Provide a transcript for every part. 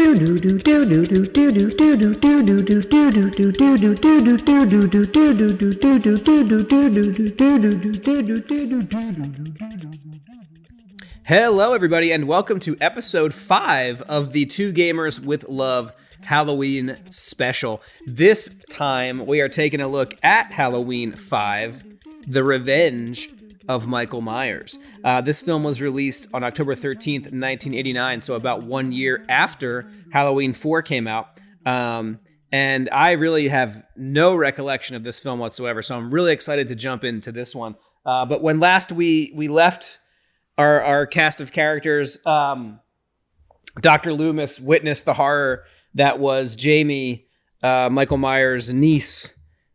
Hello, everybody, and welcome to episode 5 of the Two Gamers with Love Halloween special. This time, we are taking a look at Halloween 5, The Revenge of Michael Myers. This film was released on October 13th, 1989, so about 1 year after Halloween 4 came out. And I really have no recollection of this film whatsoever, so I'm really excited to jump into this one. But when last we left our cast of characters, Dr. Loomis witnessed the horror that was Jamie, Michael Myers' niece,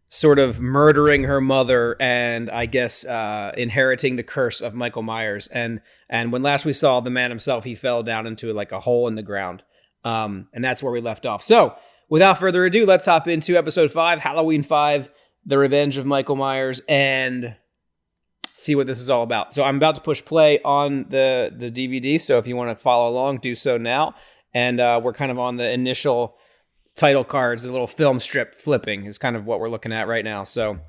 sort of murdering her mother and I guess inheriting the curse of Michael Myers. And when last we saw the man himself, he fell down into like a hole in the ground. And that's where we left off. So without further ado, let's hop into episode 5, Halloween 5, The Revenge of Michael Myers, and see what this is all about. So I'm about to push play on the DVD, so if you want to follow along, do so now. And we're kind of on the initial title cards, the little film strip flipping is kind of what we're looking at right now. So,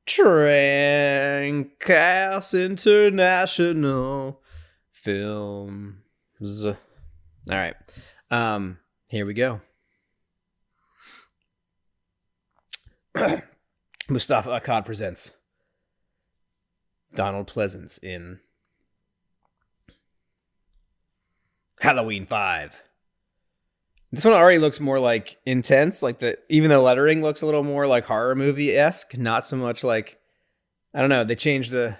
Trancast International Films. All right. Here we go. Mustafa Akkad presents Donald Pleasance in Halloween 5. This one already looks more like intense, like even the lettering looks a little more like horror movie-esque, not so much like, I don't know, they changed the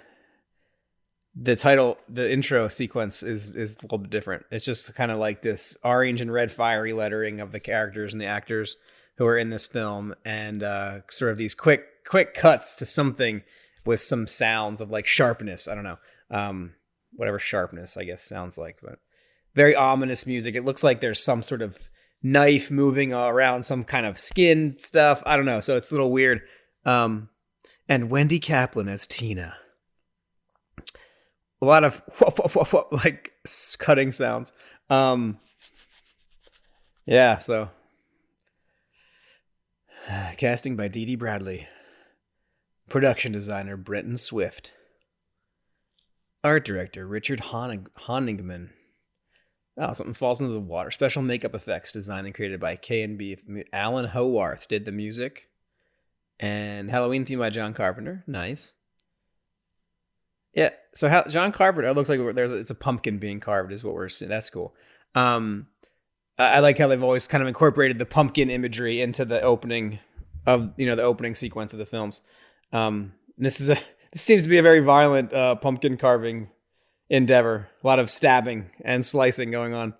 title, the intro sequence is a little bit different. It's just kind of like this orange and red fiery lettering of the characters and the actors who are in this film, and sort of these quick cuts to something with some sounds of like sharpness. I don't know, whatever sharpness I guess sounds like, but very ominous music. It looks like there's some sort of knife moving around some kind of skin stuff. I don't know. So it's a little weird. And Wendy Kaplan as Tina. A lot of like cutting sounds. Yeah, so casting by Dee Dee Bradley. Production designer Brenton Swift. Art director Richard Honigman. Oh, something falls into the water. Special makeup effects designed and created by K&B. Alan Howarth did the music. And Halloween theme by John Carpenter. Nice. Yeah, so John Carpenter, it looks like it's a pumpkin being carved is what we're seeing. That's cool. I like how they've always kind of incorporated the pumpkin imagery into the opening of, the opening sequence of the films. This seems to be a very violent pumpkin carving endeavor. A lot of stabbing and slicing going on.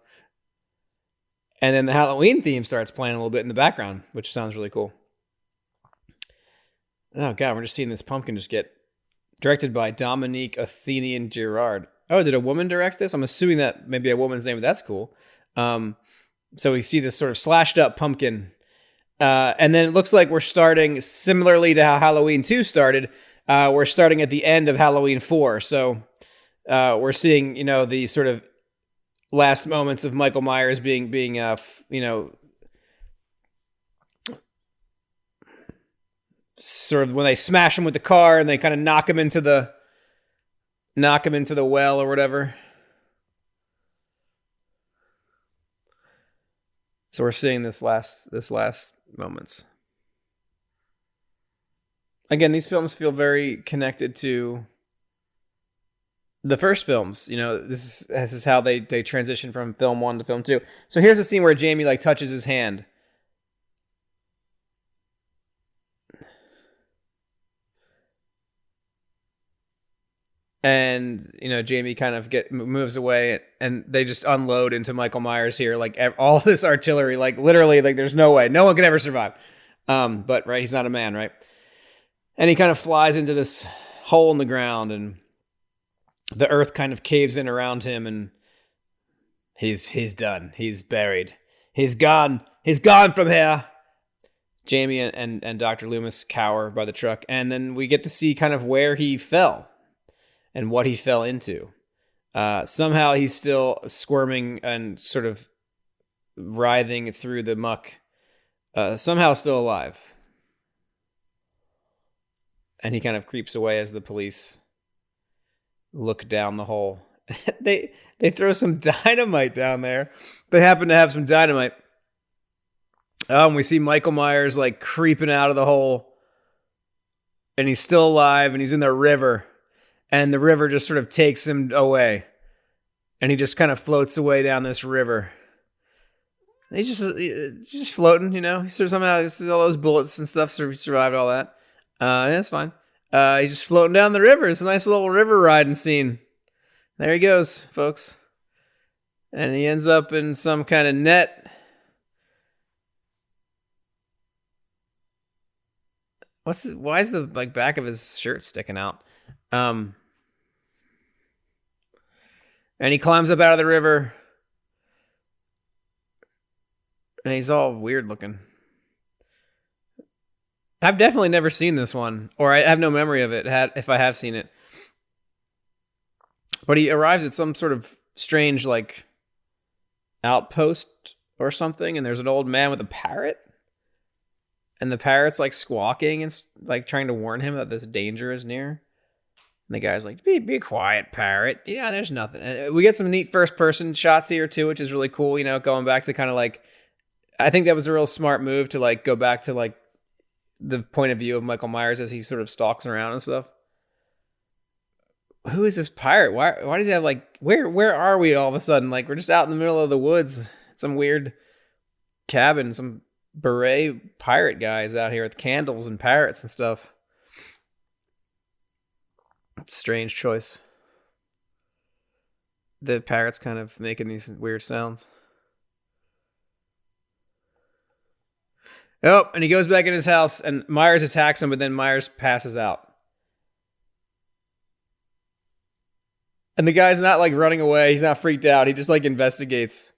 And then the Halloween theme starts playing a little bit in the background, which sounds really cool. Oh god, we're just seeing this pumpkin just get directed by Dominique Athenian Girard. Oh, did a woman direct this? I'm assuming that maybe a woman's name, but that's cool. So we see this sort of slashed up pumpkin. And then it looks like we're starting similarly to how Halloween 2 started. We're starting at the end of Halloween 4. So we're seeing, the sort of last moments of Michael Myers being sort of when they smash him with the car and they kind of knock him into the well or whatever. So we're seeing this last moments. Again, these films feel very connected to the first films. This is how they transition from film 1 to film 2. So here's a scene where Jamie like touches his hand. And, Jamie kind of moves away and they just unload into Michael Myers here. Like all this artillery, like literally, like there's no way. No one can ever survive. But right, he's not a man, right? And he kind of flies into this hole in the ground and the earth kind of caves in around him and he's done. He's buried. He's gone. He's gone from here. Jamie and Dr. Loomis cower by the truck. And then we get to see kind of where he fell and what he fell into. Somehow he's still squirming and sort of writhing through the muck. Somehow still alive. And he kind of creeps away as the police look down the hole. They throw some dynamite down there. They happen to have some dynamite. And we see Michael Myers like creeping out of the hole. And he's still alive, and he's in the river. And the river just sort of takes him away. And he just kind of floats away down this river. He's just floating, you know. He sort of somehow all those bullets and stuff, so he survived all that. Yeah, that's fine. He's just floating down the river. It's a nice little river riding scene. There he goes, folks. And he ends up in some kind of net. Why is the back of his shirt sticking out? And he climbs up out of the river. And he's all weird looking. I've definitely never seen this one, or I have no memory of it, if I have seen it. But he arrives at some sort of strange, like, outpost or something, and there's an old man with a parrot. And the parrot's, like, squawking and, like, trying to warn him that this danger is near. And the guy's like, be quiet, parrot. Yeah, there's nothing. And we get some neat first-person shots here, too, which is really cool, you know, going back to kind of, like, I think that was a real smart move to, like, go back to, like, the point of view of Michael Myers as he sort of stalks around and stuff. Who is this pirate? Why does he have, like, where are we all of a sudden? Like, we're just out in the middle of the woods. Some weird cabin, some beret pirate guys out here with candles and parrots and stuff. Strange choice. The parrot's kind of making these weird sounds. Oh, and he goes back in his house, and Myers attacks him, but then Myers passes out. And the guy's not, like, running away. He's not freaked out. He just, like, investigates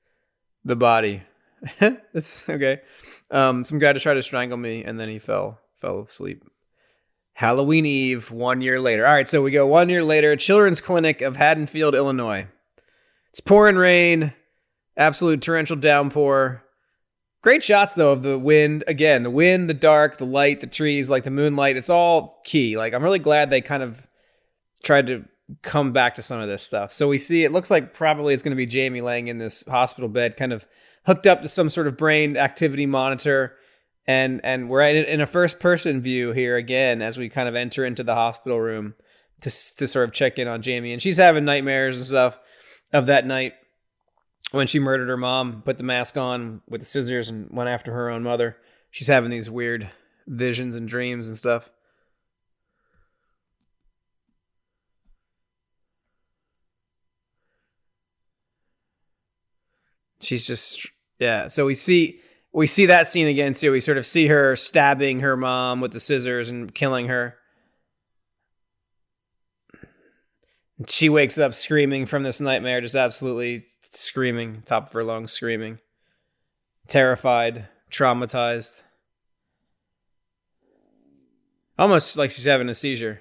the body. That's okay. Some guy just tried to strangle me, and then he fell asleep. Halloween Eve, 1 year later. All right, so we go 1 year later, Children's Clinic of Haddonfield, Illinois. It's pouring rain, absolute torrential downpour. Great shots, though, of the wind. Again, the wind, the dark, the light, the trees, like the moonlight. It's all key. Like, I'm really glad they kind of tried to come back to some of this stuff. So we see, it looks like probably it's going to be Jamie laying in this hospital bed, kind of hooked up to some sort of brain activity monitor. And we're in a first-person view here again as we kind of enter into the hospital room to sort of check in on Jamie. And she's having nightmares and stuff of that night when she murdered her mom, put the mask on with the scissors and went after her own mother. She's having these weird visions and dreams and stuff. She's just, yeah. So we see that scene again too. We sort of see her stabbing her mom with the scissors and killing her. She wakes up screaming from this nightmare, just absolutely screaming, top of her lungs, screaming. Terrified, traumatized. Almost like she's having a seizure.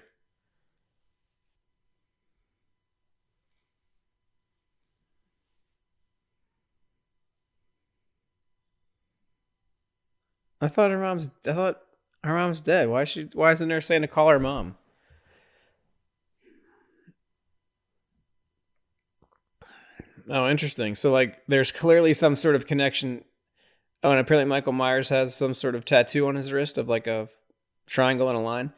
I thought her mom's dead. Why is the nurse saying to call her mom? Oh, interesting. So, like, there's clearly some sort of connection. Oh, and apparently Michael Myers has some sort of tattoo on his wrist of, like, a triangle and a line.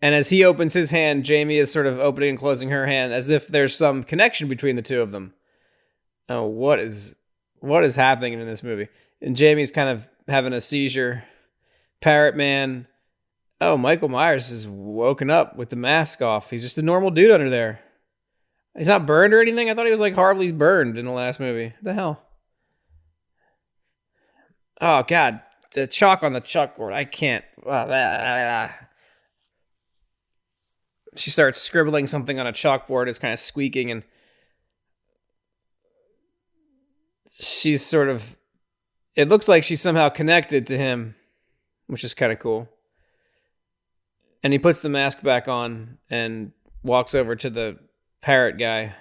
And as he opens his hand, Jamie is sort of opening and closing her hand as if there's some connection between the two of them. Oh, what is happening in this movie? And Jamie's kind of having a seizure. Parrot Man. Oh, Michael Myers is woken up with the mask off. He's just a normal dude under there. He's not burned or anything? I thought he was, like, horribly burned in the last movie. What the hell? Oh, God. The chalk on the chalkboard. I can't. She starts scribbling something on a chalkboard. It's kind of squeaking, and she's sort of... It looks like she's somehow connected to him, which is kind of cool. And he puts the mask back on and walks over to the parrot guy.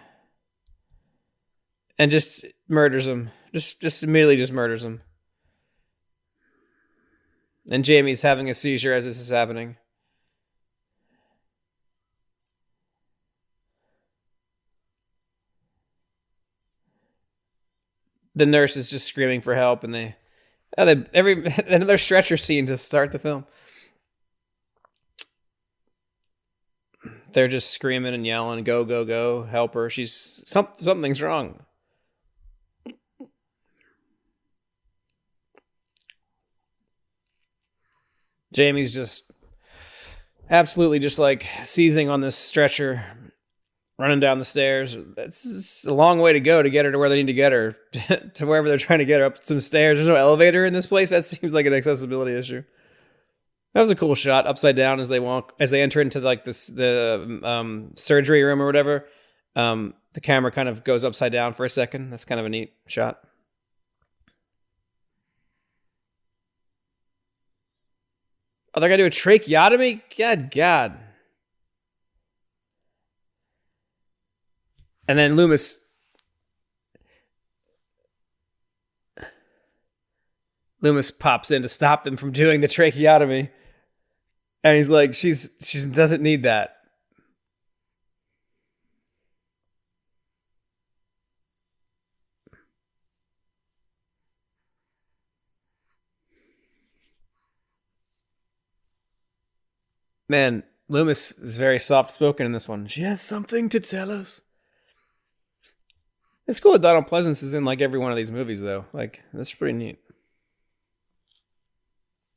and just murders him. Just immediately just murders him. And Jamie's having a seizure as this is happening. The nurse is just screaming for help, and another stretcher scene to start the film. They're just screaming and yelling, "Go, go, go! Help her! Something's wrong." Jamie's just absolutely just like seizing on this stretcher, running down the stairs. That's a long way to go to get her to where they need to get her, to wherever they're trying to get her, up some stairs. There's no elevator in this place. That seems like an accessibility issue. That was a cool shot, upside down as they enter into like the surgery room or whatever. The camera kind of goes upside down for a second. That's kind of a neat shot. Oh, they're gonna do a tracheotomy? God. And then Loomis pops in to stop them from doing the tracheotomy. And he's like, she doesn't need that. Man, Loomis is very soft-spoken in this one. She has something to tell us. It's cool that Donald Pleasance is in like every one of these movies, though. Like, that's pretty neat.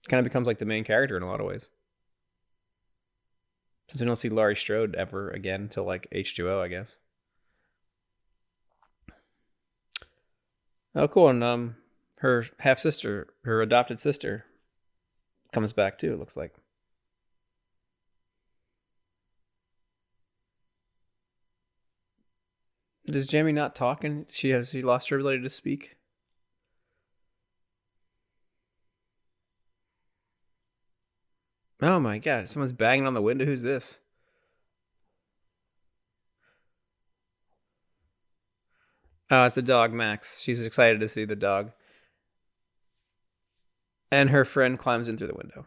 Kind of becomes like the main character in a lot of ways. Since we don't see Laurie Strode ever again until like H2O, I guess. Oh, cool. And her half-sister, her adopted sister, comes back too, it looks like. Does Jamie not talk and she lost her ability to speak? Oh my god, someone's banging on the window. Who's this? Oh, it's the dog, Max. She's excited to see the dog. And her friend climbs in through the window.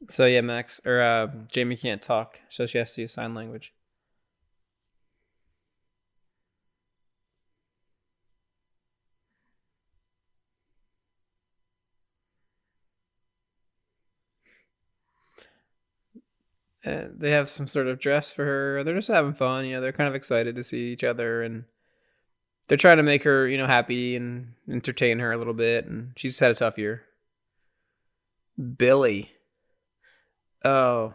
So yeah, Jamie can't talk, so she has to use sign language. They have some sort of dress for her. They're just having fun, they're kind of excited to see each other, and they're trying to make her, happy and entertain her a little bit, and she's had a tough year. Billy. Oh.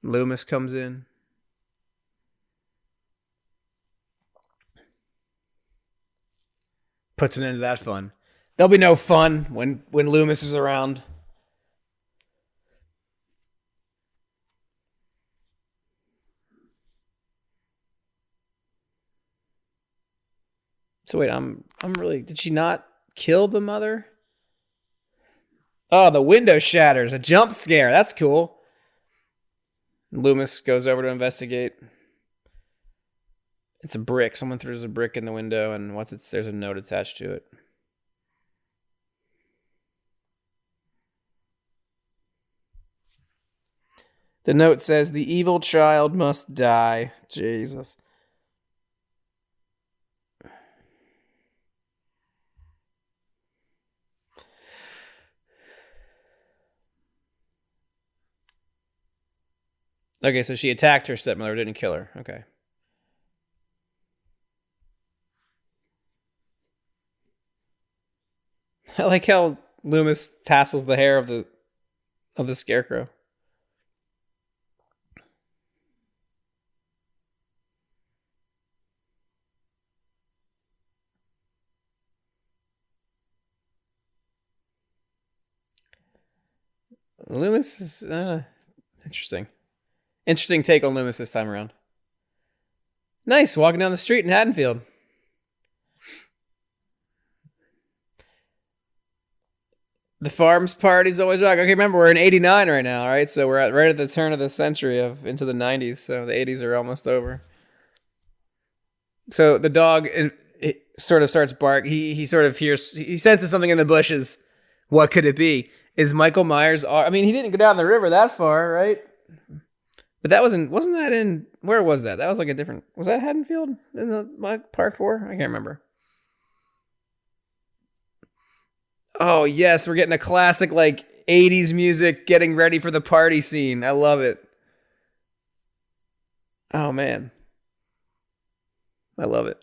Loomis comes in. Puts an end to that fun. There'll be no fun when Loomis is around. So wait, I'm really... Did she not kill the mother? Oh, the window shatters. A jump scare. That's cool. Loomis goes over to investigate. It's a brick. Someone throws a brick in the window, and there's a note attached to it. The note says, "The evil child must die." Jesus. Okay, so she attacked her stepmother, didn't kill her. Okay. I like how Loomis tassels the hair of the scarecrow. Loomis is interesting. Interesting take on Loomis this time around. Nice, walking down the street in Haddonfield. The farm's party's always rock. Okay, remember, we're in 89 right now, all right? So we're right at the turn of the century into the 90s, so the 80s are almost over. So the dog it sort of starts bark. He sort of he senses something in the bushes. What could it be? Is Michael Myers... I mean, he didn't go down the river that far, right? But that wasn't that in... Where was that? That was like a different... Was that Haddonfield in my part 4? I can't remember. Oh, yes, we're getting a classic, like, 80s music getting ready for the party scene. I love it. Oh, man. I love it.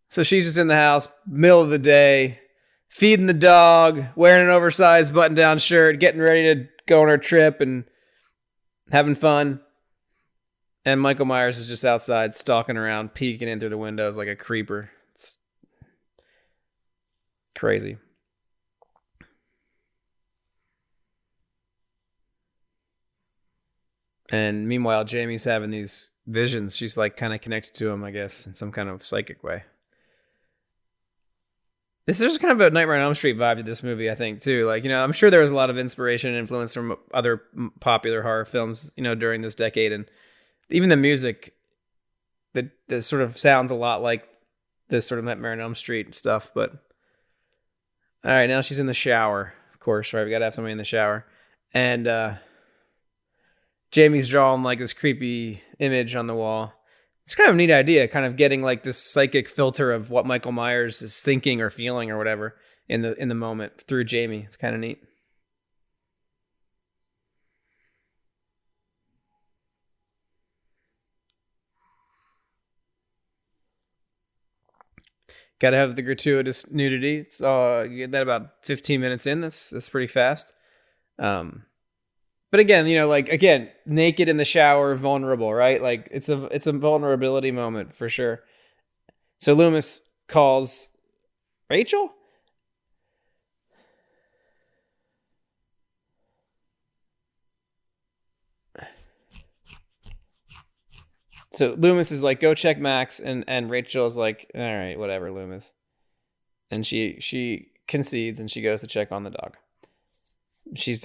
So she's just in the house, middle of the day, feeding the dog, wearing an oversized button-down shirt, getting ready to go on her trip and having fun. And Michael Myers is just outside, stalking around, peeking in through the windows like a creeper. It's crazy. And meanwhile, Jamie's having these visions. She's like kind of connected to him, I guess, in some kind of psychic way. There's kind of a Nightmare on Elm Street vibe to this movie, I think, too. Like, you know, I'm sure there was a lot of inspiration and influence from other popular horror films, you know, during this decade. And even the music that sort of sounds a lot like this sort of Nightmare on Elm Street stuff. But, all right, now she's in the shower, of course, right? We got to have somebody in the shower. And Jamie's drawing, like, this creepy image on the wall. It's kind of a neat idea, kind of getting like this psychic filter of what Michael Myers is thinking or feeling or whatever in the moment through Jamie. It's kind of neat. Got to have the gratuitous nudity. It's you get that about 15 minutes in. That's pretty fast. But again, you know, like, again, naked in the shower, vulnerable, right? Like, it's a vulnerability moment for sure. So Loomis calls Rachel? So Loomis is like, go check Max, and Rachel's like, all right, whatever, Loomis. And she concedes and she goes to check on the dog. She's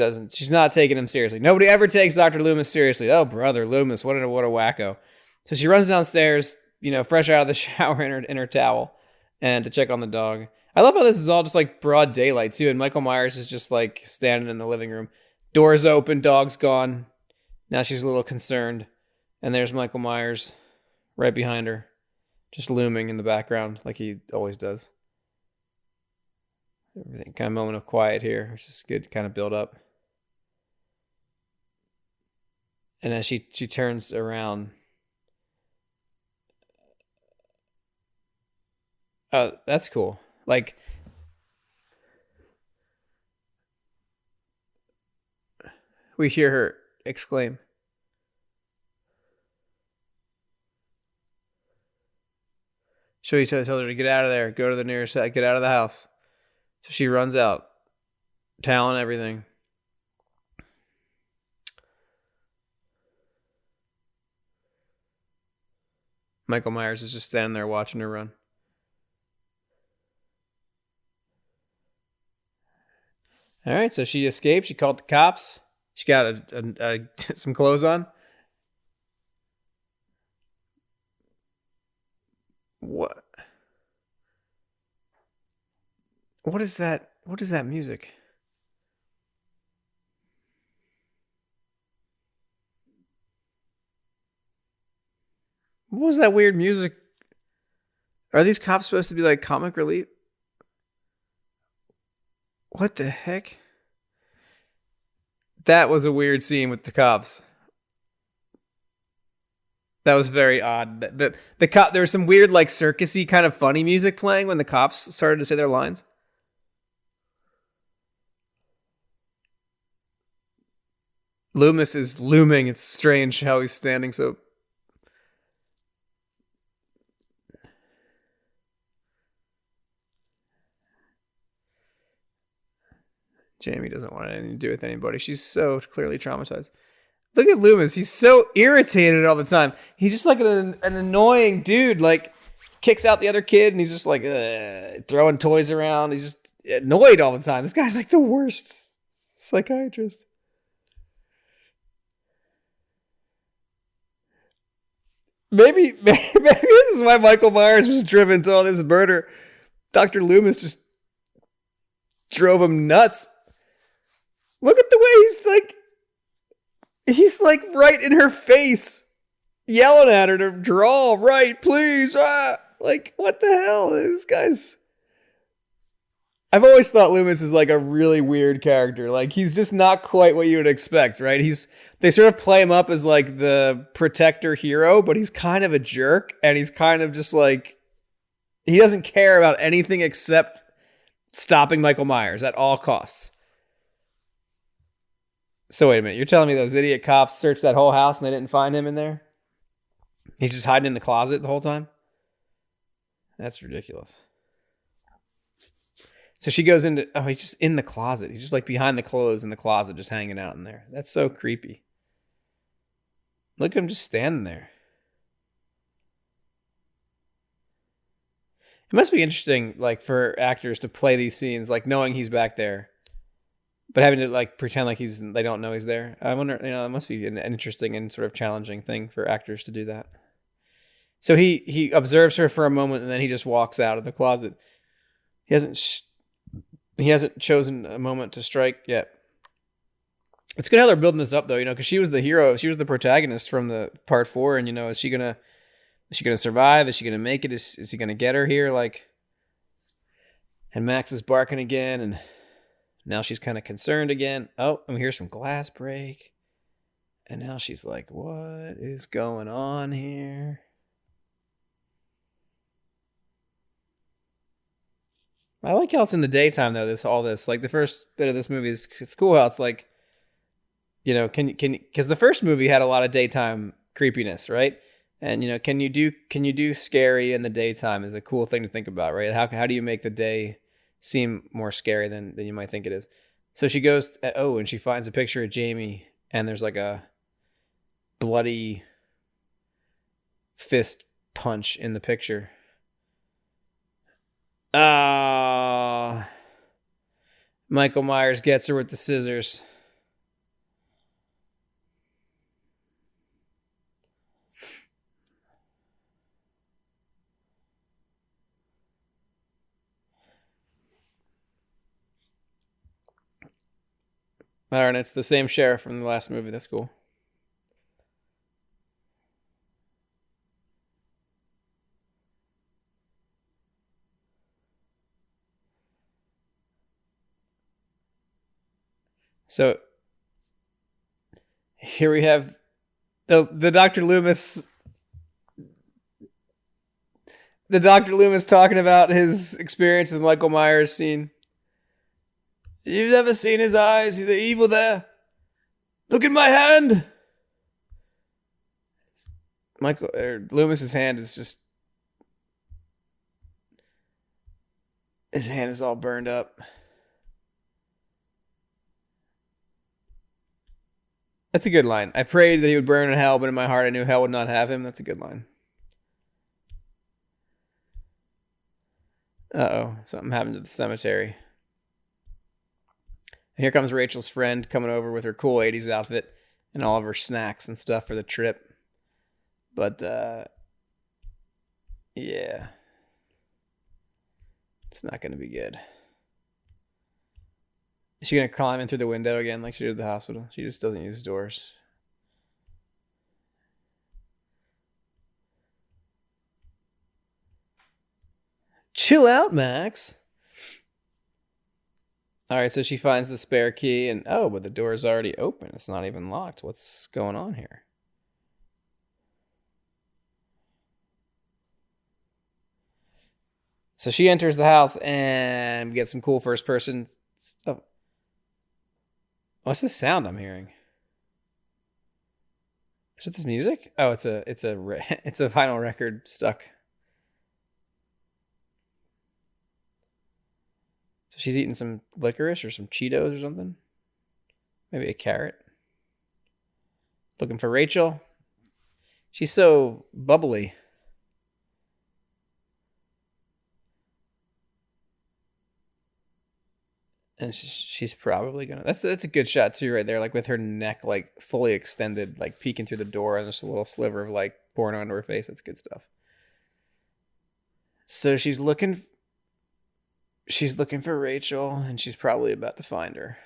not taking him seriously. Nobody ever takes Dr. Loomis seriously. Oh, brother Loomis, what a wacko. So she runs downstairs, you know, fresh out of the shower in her towel, and to check on the dog. I love how this is all just like broad daylight too, and Michael Myers is just like standing in the living room. Doors open, dog's gone. Now she's a little concerned. And there's Michael Myers right behind her, just looming in the background like he always does. Everything kind of moment of quiet here, which is good to kind of build up. And as she turns around, oh, that's cool. Like, we hear her exclaim. So he tells her to get out of there, go to the nearest set, get out of the house. So she runs out, towel and everything. Michael Myers is just standing there watching her run. All right, so she escaped. She called the cops. She got some clothes on. What? What is that? What is that music? What was that weird music? Are these cops supposed to be like comic relief? What the heck? That was a weird scene with the cops. That was very odd. The cop, there was some weird, like, circusy kind of funny music playing when the cops started to say their lines. Loomis is looming. It's strange how he's standing so. Jamie doesn't want anything to do with anybody. She's so clearly traumatized. Look at Loomis. He's so irritated all the time. He's just like an annoying dude. Like, kicks out the other kid, and he's just like throwing toys around. He's just annoyed all the time. This guy's like the worst psychiatrist. Maybe this is why Michael Myers was driven to all this murder. Dr. Loomis just drove him nuts. Look at the way he's like right in her face, yelling at her to draw right, please. Like, what the hell? This guy's... I've always thought Loomis is like a really weird character. Like, he's just not quite what you would expect, right? They sort of play him up as like the protector hero, but he's kind of a jerk, and he's kind of just like, he doesn't care about anything except stopping Michael Myers at all costs. So wait a minute, you're telling me those idiot cops searched that whole house and they didn't find him in there? He's just hiding in the closet the whole time? That's ridiculous. So she goes into, he's just in the closet. He's just like behind the clothes in the closet, just hanging out in there. That's so creepy. Look at him just standing there. It must be interesting, like, for actors to play these scenes, like knowing he's back there, but having to like pretend like they don't know he's there. I wonder, it must be an interesting and sort of challenging thing for actors to do that. So he observes her for a moment, and then he just walks out of the closet. He hasn't chosen a moment to strike yet. It's good how they're building this up, though, because she was the hero. She was the protagonist from the part 4. And, is she going to survive? Is she going to make it? Is he going to get her here? Like, and Max is barking again. And now she's kind of concerned again. Oh, and we hear some glass break. And now she's like, what is going on here? I like how it's in the daytime, though, all this. Like, the first bit of this movie is, it's cool how it's like, because the first movie had a lot of daytime creepiness, right? And, can you do scary in the daytime is a cool thing to think about, right? How do you make the day seem more scary than you might think it is? So she goes, and she finds a picture of Jamie, and there's like a bloody fist punch in the picture. Michael Myers gets her with the scissors. All right, it's the same sheriff from the last movie. That's cool. So here we have the Dr. Loomis. The Dr. Loomis talking about his experience with Michael Myers scene. You've never seen his eyes. He's the evil there. Look at my hand. Loomis's hand is just... His hand is all burned up. That's a good line. I prayed that he would burn in hell, but in my heart I knew hell would not have him. That's a good line. Uh-oh. Something happened to the cemetery. And here comes Rachel's friend coming over with her cool 80s outfit and all of her snacks and stuff for the trip. But, yeah. It's not going to be good. Is she going to climb in through the window again like she did at the hospital? She just doesn't use doors. Chill out, Max. All right, so she finds the spare key and, but the door is already open. It's not even locked. What's going on here? So she enters the house and gets some cool first person stuff. What's this sound I'm hearing? Is it this music? Oh, it's a vinyl record stuck. So she's eating some licorice or some Cheetos or something. Maybe a carrot. Looking for Rachel. She's so bubbly. And she's probably gonna. That's a good shot too, right there. Like with her neck like fully extended, like peeking through the door, and just a little sliver of like pouring onto her face. That's good stuff. So she's looking for Rachel, and she's probably about to find her.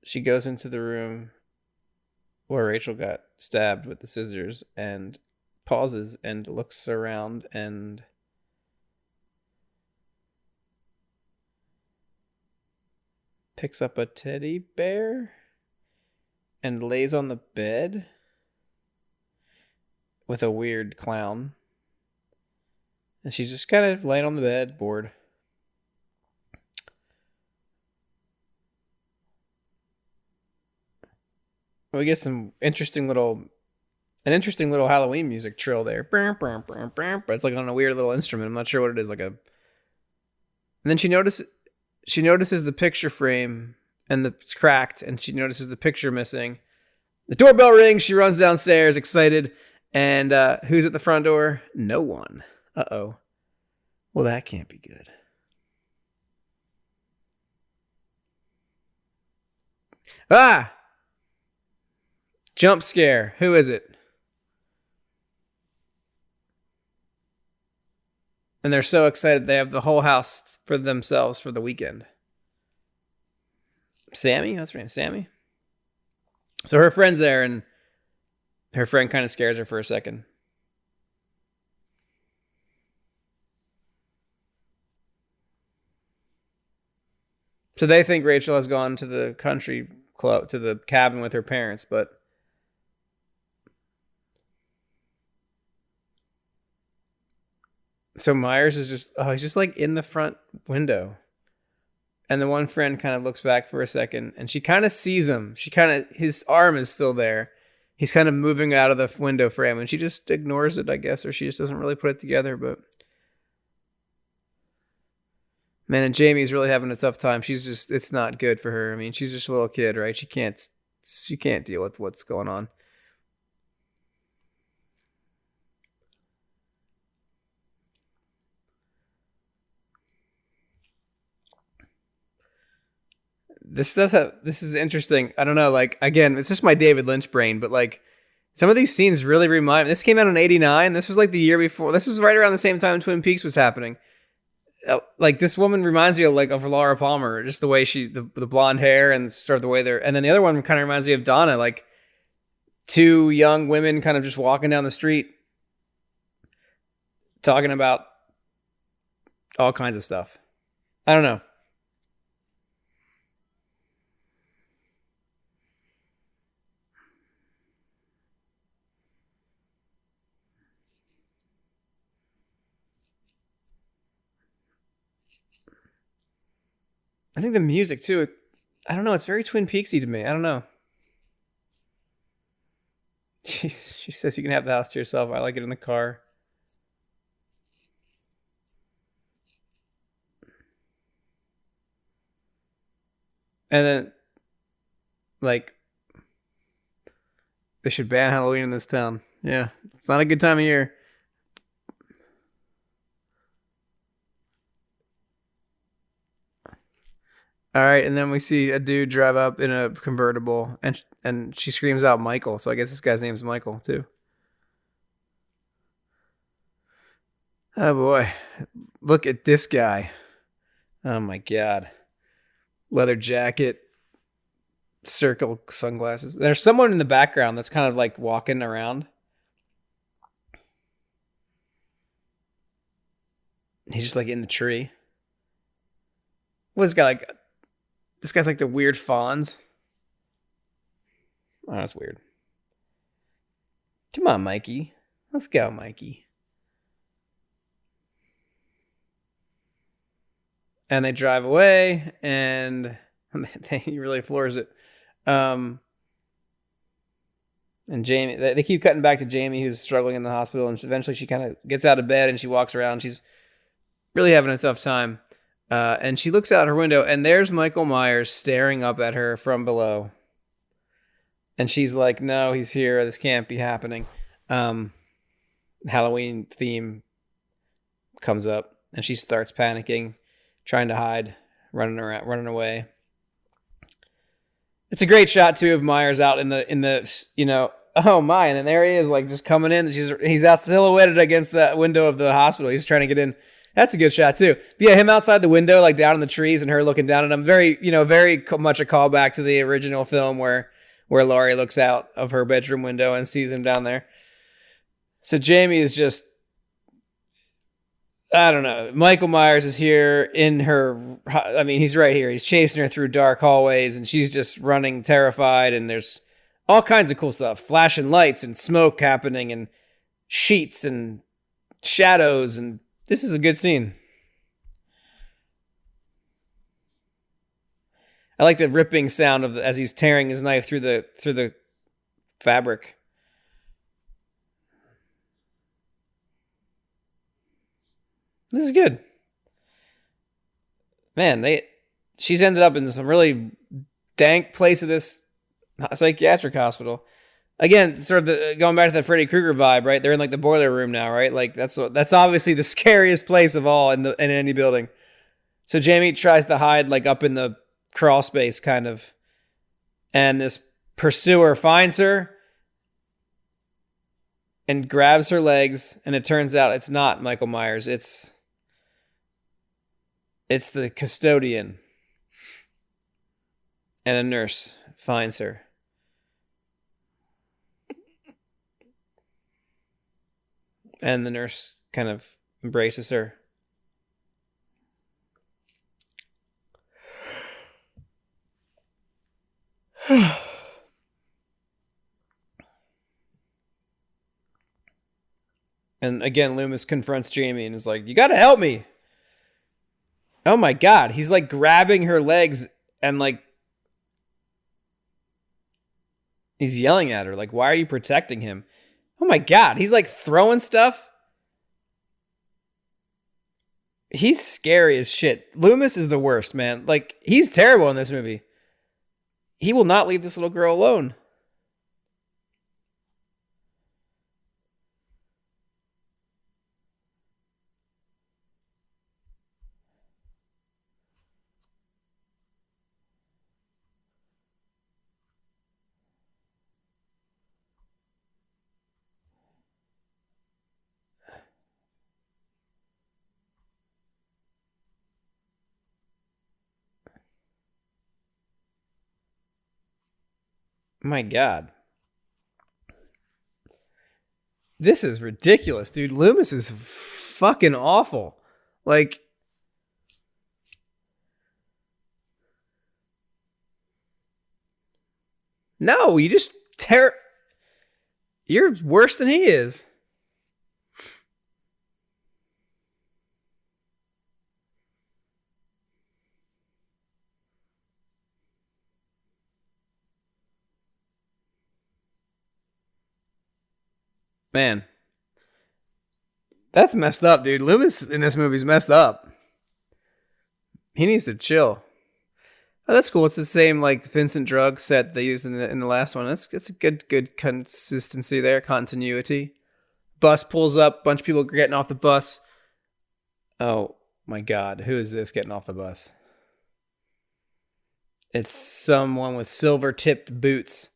She goes into the room where Rachel got stabbed with the scissors and pauses and looks around and picks up a teddy bear and lays on the bed with a weird clown. And she's just kind of laying on the bed, bored. We get some interesting little Halloween music trill there. But it's like on a weird little instrument. I'm not sure what it is. And then she notices the picture frame and it's cracked, and she notices the picture missing. The doorbell rings. She runs downstairs, excited. And who's at the front door? No one. Uh-oh. Well, that can't be good. Ah! Jump scare. Who is it? And they're so excited they have the whole house for themselves for the weekend. Sammy? That's her name, Sammy. So her friend's there, and her friend kind of scares her for a second. So they think Rachel has gone to the country club, to the cabin with her parents, but so Myers is he's just like in the front window. And the one friend kind of looks back for a second, and she kind of sees him. His arm is still there. He's kind of moving out of the window frame, and she just ignores it, I guess, or she just doesn't really put it together. But man, and Jamie's really having a tough time. It's not good for her. I mean, she's just a little kid, right? She can't deal with what's going on. This is interesting. I don't know. Like, again, it's just my David Lynch brain, but like some of these scenes really remind me. This came out in '89. This was like the year before. This was right around the same time Twin Peaks was happening. Like this woman reminds me of Laura Palmer, just the way the blonde hair and sort of the way and then the other one kind of reminds me of Donna, like two young women kind of just walking down the street talking about all kinds of stuff. I don't know. I think the music too, I don't know, it's very Twin Peaksy to me. I don't know. She says you can have the house to yourself. I like it in the car. And then, like, they should ban Halloween in this town. Yeah, it's not a good time of year. All right, and then we see a dude drive up in a convertible, and she screams out Michael. So I guess this guy's name is Michael too. Oh boy, look at this guy! Oh my god, leather jacket, circle sunglasses. There's someone in the background that's kind of like walking around. He's just like in the tree. What is this guy like? This guy's like the weird Fonz. Oh, that's weird. Come on, Mikey. Let's go, Mikey. And they drive away, and he really floors it. And Jamie, they keep cutting back to Jamie, who's struggling in the hospital, and eventually she kind of gets out of bed and she walks around. She's really having a tough time. And she looks out her window, and there's Michael Myers staring up at her from below. And she's like, no, he's here. This can't be happening. Halloween theme comes up and she starts panicking, trying to hide, running around, running away. It's a great shot too of Myers out in the oh my, and then there he is, like just coming in. He's out silhouetted against the window of the hospital. He's trying to get in. That's a good shot too. But yeah, him outside the window, like down in the trees, and her looking down at him. Very much a callback to the original film where Laurie looks out of her bedroom window and sees him down there. So Jamie is just, I don't know. Michael Myers is here in her. I mean, he's right here. He's chasing her through dark hallways, and she's just running terrified. And there's all kinds of cool stuff, flashing lights and smoke happening, and sheets and shadows. And this is a good scene. I like the ripping sound of as he's tearing his knife through the fabric. This is good. Man, she's ended up in some really dank place of this psychiatric hospital. Again, sort of going back to the Freddy Krueger vibe, right? They're in like the boiler room now, right? Like that's obviously the scariest place of all in any building. So Jamie tries to hide like up in the crawl space kind of, and this pursuer finds her and grabs her legs, and it turns out it's not Michael Myers. It's the custodian, and a nurse finds her. And the nurse kind of embraces her. And again, Loomis confronts Jamie and is like, you gotta help me. Oh my God. He's like grabbing her legs and like, he's yelling at her. Like, why are you protecting him? Oh my God. He's like throwing stuff. He's scary as shit. Loomis is the worst, man. Like, he's terrible in this movie. He will not leave this little girl alone. My God. This is ridiculous, dude. Loomis is fucking awful. Like, no, you just you're worse than he is. Man, that's messed up, dude. Loomis in this movie's messed up. He needs to chill. Oh, that's cool. It's the same like Vincent Drug set they used in the last one. That's a good consistency there, continuity. Bus pulls up, bunch of people getting off the bus. Oh my God, who is this getting off the bus? It's someone with silver tipped boots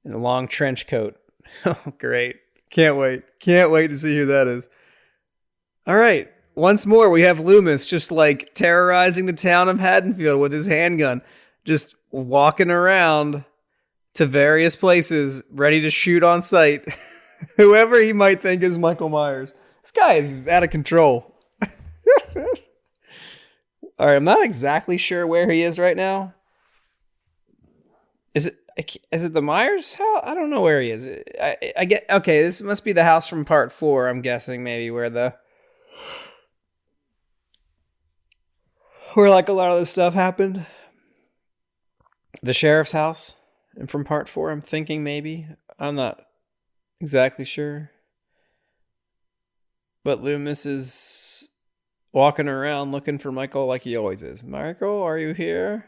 and a long trench coat. Oh, great. Can't wait to see who that is. All right. Once more, we have Loomis just like terrorizing the town of Haddonfield with his handgun, just walking around to various places, ready to shoot on sight whoever he might think is Michael Myers. This guy is out of control. All right. I'm not exactly sure where he is right now. Is it the Myers house? I don't know where he is. I get, okay, this must be the house from part 4, I'm guessing, maybe, where like a lot of this stuff happened. The sheriff's house and from part 4, I'm thinking maybe. I'm not exactly sure. But Loomis is walking around looking for Michael like he always is. Michael, are you here?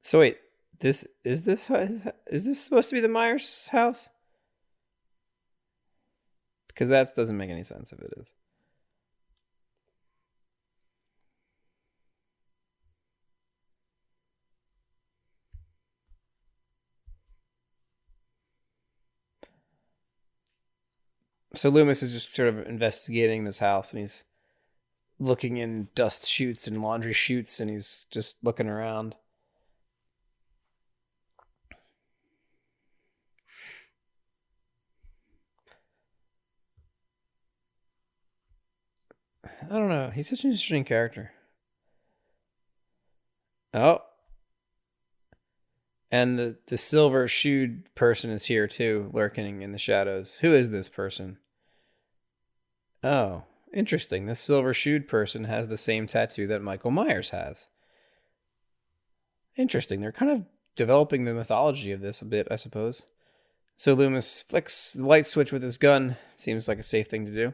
So wait, is this supposed to be the Myers house? Because that doesn't make any sense if it is. So Loomis is just sort of investigating this house, and he's looking in dust chutes and laundry chutes, and he's just looking around. I don't know. He's such an interesting character. Oh. And the silver shoed person is here too, lurking in the shadows. Who is this person? Oh, interesting. This silver shoed person has the same tattoo that Michael Myers has. Interesting. They're kind of developing the mythology of this a bit, I suppose. So Loomis flicks the light switch with his gun. Seems like a safe thing to do.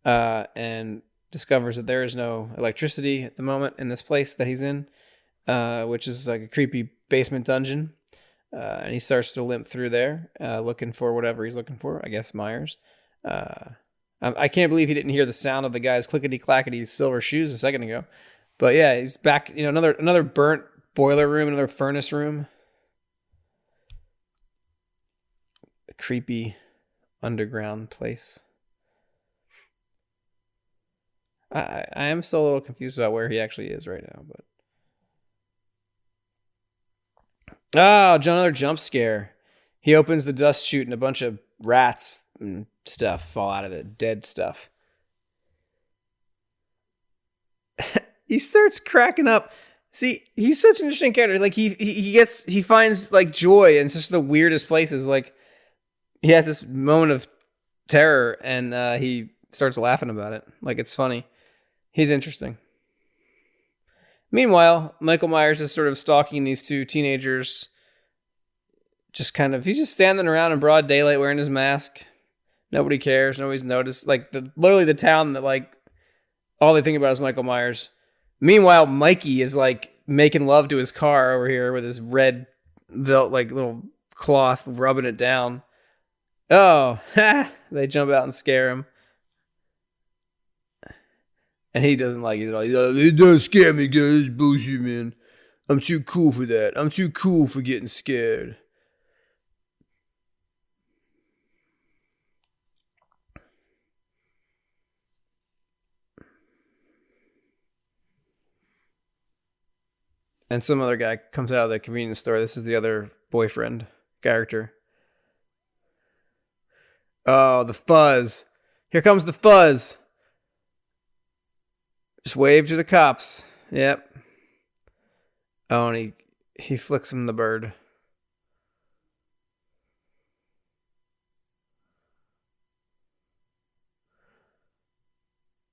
And discovers that there is no electricity at the moment in this place that he's in, which is like a creepy basement dungeon. And he starts to limp through there, looking for whatever he's looking for. I guess Myers. I can't believe he didn't hear the sound of the guy's clickety-clackety silver shoes a second ago. But yeah, he's back. You know, another burnt boiler room, another furnace room. A creepy underground place. I am still a little confused about where he actually is right now, but. Oh, another jump scare. He opens the dust chute and a bunch of rats and stuff fall out of it. Dead stuff. He starts cracking up. See, he's such an interesting character. Like he finds like joy in just the weirdest places. Like he has this moment of terror and he starts laughing about it. Like it's funny. He's interesting. Meanwhile, Michael Myers is sort of stalking these two teenagers. He's just standing around in broad daylight wearing his mask. Nobody cares. Nobody's noticed. Like literally the town that like all they think about is Michael Myers. Meanwhile, Mikey is like making love to his car over here with his red like little cloth rubbing it down. Oh, they jump out and scare him. And he doesn't like it at all. He's like, it doesn't scare me, guys. It's bullshit, man. I'm too cool for that. I'm too cool for getting scared. And some other guy comes out of the convenience store. This is the other boyfriend character. Oh, the fuzz. Here comes the fuzz. Just wave to the cops. Yep. Oh, and he flicks him the bird.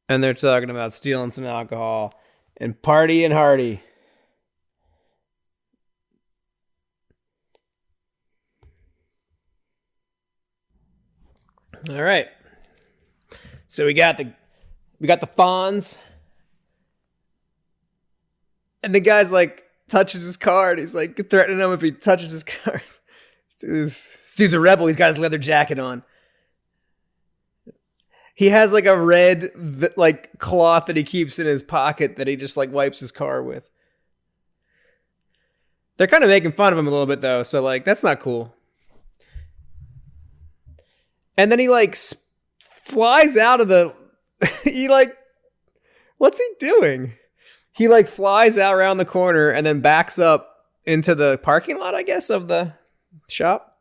And they're talking about stealing some alcohol and partying hardy. All right. So we got the Fonz. And the guy's like touches his car and he's like threatening him if he touches his car. This dude's a rebel. He's got his leather jacket on. He has like a red like cloth that he keeps in his pocket that he just like wipes his car with. They're kind of making fun of him a little bit though, so like that's not cool. And then he like flies out of the he like what's he doing? He like flies out around the corner and then backs up into the parking lot, I guess, of the shop.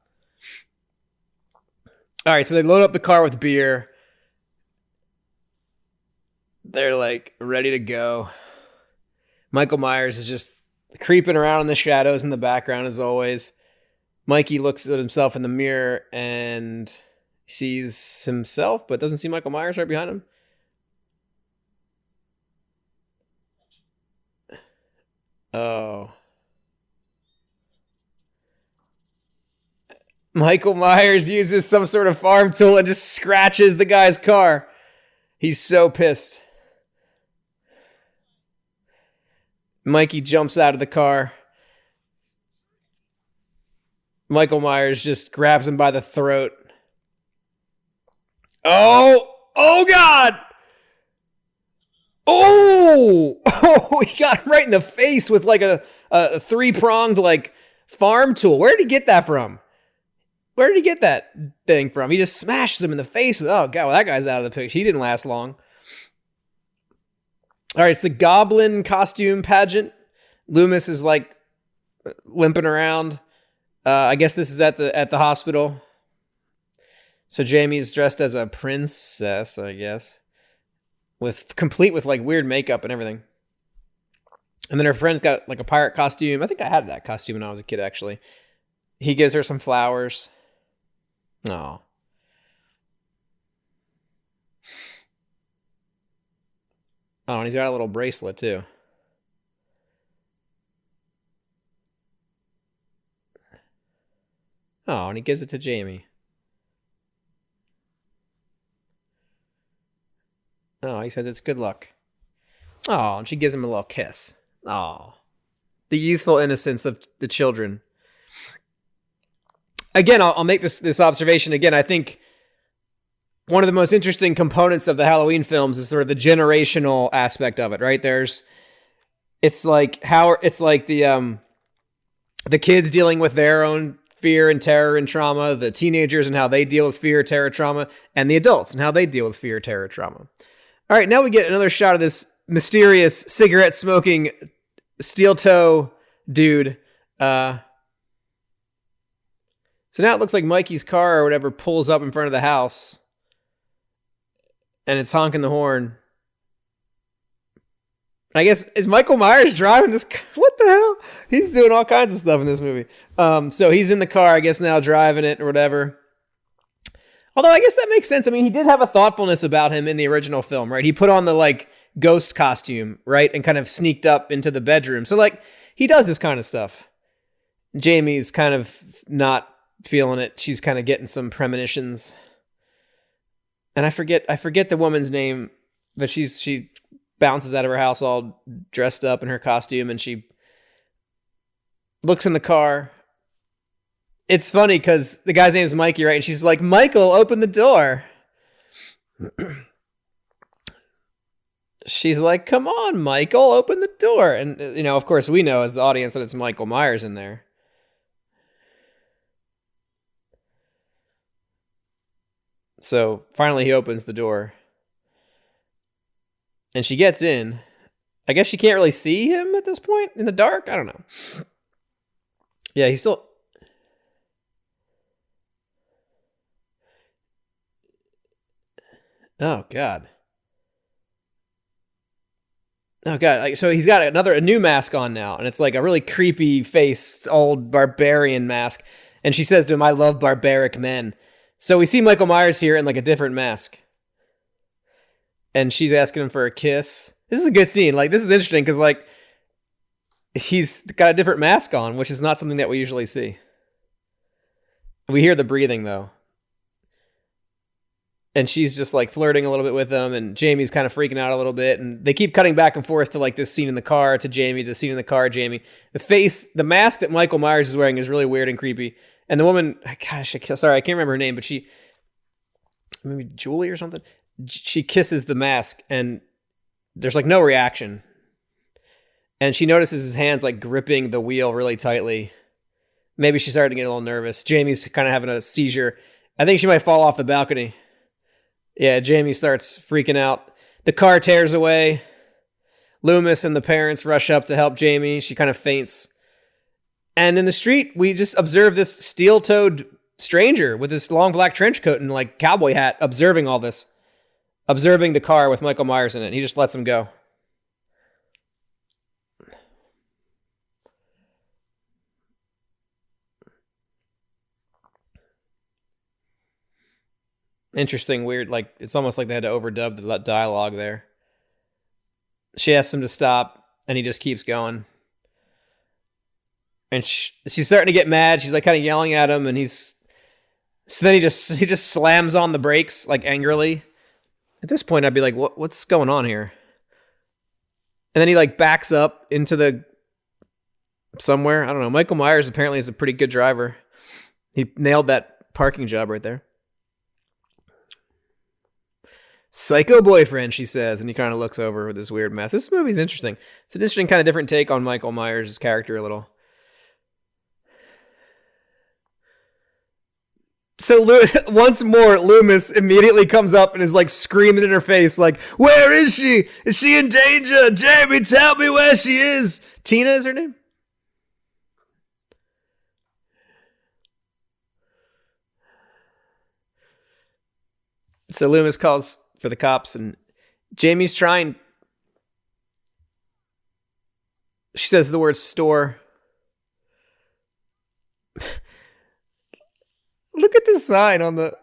All right, so they load up the car with beer. They're like ready to go. Michael Myers is just creeping around in the shadows in the background as always. Mikey looks at himself in the mirror and sees himself, but doesn't see Michael Myers right behind him. Oh. Michael Myers uses some sort of farm tool and just scratches the guy's car. He's so pissed. Mikey jumps out of the car. Michael Myers just grabs him by the throat. Oh God! Oh, he got him right in the face with like a 3-pronged like farm tool. Where did he get that from? Where did he get that thing from? He just smashes him in the face with, oh God, well that guy's out of the picture. He didn't last long. All right, it's the Goblin costume pageant. Loomis is like limping around. I guess this is at the hospital. So Jamie's dressed as a princess, I guess. Complete with like weird makeup and everything. And then her friend's got like a pirate costume. I think I had that costume when I was a kid, actually. He gives her some flowers. Oh. Oh, and he's got a little bracelet too. Oh, and he gives it to Jamie. Oh, he says it's good luck. Oh, and she gives him a little kiss. Oh, the youthful innocence of the children. Again, I'll make this observation again. I think one of the most interesting components of the Halloween films is sort of the generational aspect of it, right? It's like the kids dealing with their own fear and terror and trauma, the teenagers and how they deal with fear, terror, trauma, and the adults and how they deal with fear, terror, trauma. All right, now we get another shot of this mysterious cigarette-smoking steel-toe dude. So now it looks like Mikey's car or whatever pulls up in front of the house, and it's honking the horn. I guess, is Michael Myers driving this car? What the hell? He's doing all kinds of stuff in this movie. So he's in the car, I guess, now driving it or whatever. Although I guess that makes sense. I mean, he did have a thoughtfulness about him in the original film, right? He put on the like ghost costume, right? And kind of sneaked up into the bedroom. So like he does this kind of stuff. Jamie's kind of not feeling it. She's kind of getting some premonitions. And I forget the woman's name, but she bounces out of her house all dressed up in her costume and she looks in the car. It's funny because the guy's name is Mikey, right? And she's like, Michael, open the door. She's like, come on, Michael, open the door. And, you know, of course, we know as the audience that it's Michael Myers in there. So finally he opens the door. And she gets in. I guess she can't really see him at this point in the dark. I don't know. Yeah, he's still... Oh, God. Oh, God. Like, so he's got a new mask on now, and it's like a really creepy faced old barbarian mask. And she says to him, I love barbaric men. So we see Michael Myers here in like a different mask. And she's asking him for a kiss. This is a good scene. Like, this is interesting because, like, he's got a different mask on, which is not something that we usually see. We hear the breathing, though. And she's just like flirting a little bit with him, and Jamie's kind of freaking out a little bit, and they keep cutting back and forth to like this scene in the car to Jamie, to the scene in the car, Jamie. The mask that Michael Myers is wearing is really weird and creepy. And the woman, gosh, sorry, I can't remember her name, but maybe Julie or something. She kisses the mask, and there's like no reaction. And she notices his hands like gripping the wheel really tightly. Maybe she's starting to get a little nervous. Jamie's kind of having a seizure. I think she might fall off the balcony. Yeah, Jamie starts freaking out. The car tears away. Loomis and the parents rush up to help Jamie. She kind of faints. And in the street, we just observe this steel-toed stranger with this long black trench coat and like cowboy hat observing all this. Observing the car with Michael Myers in it. He just lets him go. Interesting, weird, like, it's almost like they had to overdub the dialogue there. She asks him to stop, and he just keeps going. And she's starting to get mad. She's, like, kind of yelling at him, and so then he just slams on the brakes, like, angrily. At this point, I'd be like, what's going on here? And then he, like, backs up into somewhere. I don't know. Michael Myers apparently is a pretty good driver. He nailed that parking job right there. Psycho boyfriend, she says, and he kind of looks over with this weird mess. This movie's interesting. It's an interesting kind of different take on Michael Myers' character a little. So once more, Loomis immediately comes up and is like screaming in her face, like, "Where is she? Is she in danger? Jamie, tell me where she is." Tina is her name? So Loomis calls for the cops, and Jamie's trying. She says the word store. Look at the sign on the...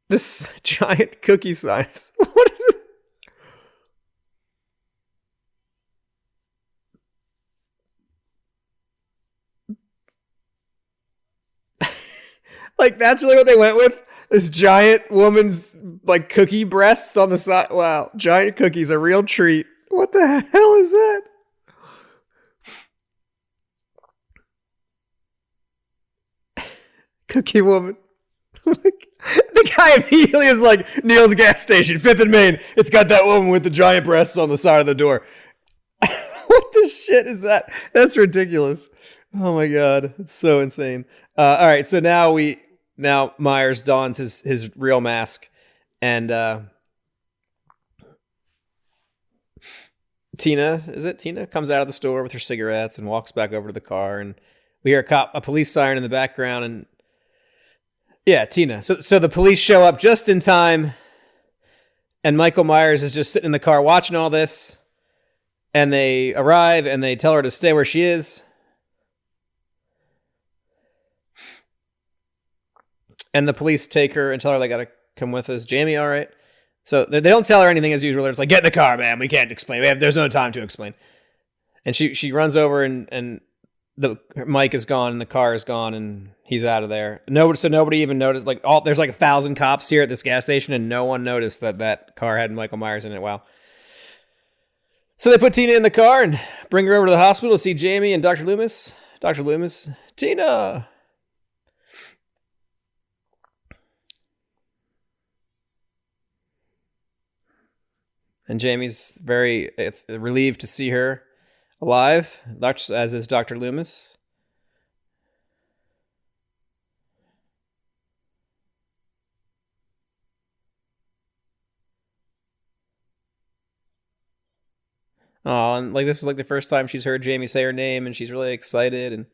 This giant cookie sign. What is it? Like, that's really what they went with? This giant woman's, like, cookie breasts on the side? Wow. Giant cookies, a real treat. What the hell is that? Cookie woman. The guy immediately is like, Neil's gas station, 5th and Main. It's got that woman with the giant breasts on the side of the door. What the shit is that? That's ridiculous. Oh my god. It's so insane. All right, so now Myers dons his real mask, and Tina comes out of the store with her cigarettes and walks back over to the car, and we hear a police siren in the background, and yeah, Tina. So the police show up just in time, and Michael Myers is just sitting in the car watching all this, and they arrive and they tell her to stay where she is. And the police take her and tell her they got to come with us. Jamie, all right? So they don't tell her anything as usual. It's like, get in the car, man. We can't explain. There's no time to explain. And she runs over, and the mic is gone and the car is gone and he's out of there. So nobody even noticed. Like, there's like 1,000 cops here at this gas station, and no one noticed that car had Michael Myers in it. Wow. So they put Tina in the car and bring her over to the hospital to see Jamie and Dr. Loomis. Dr. Loomis, Tina. And Jamie's very relieved to see her alive, as is Dr. Loomis. Oh, and like this is like the first time she's heard Jamie say her name, and she's really excited. And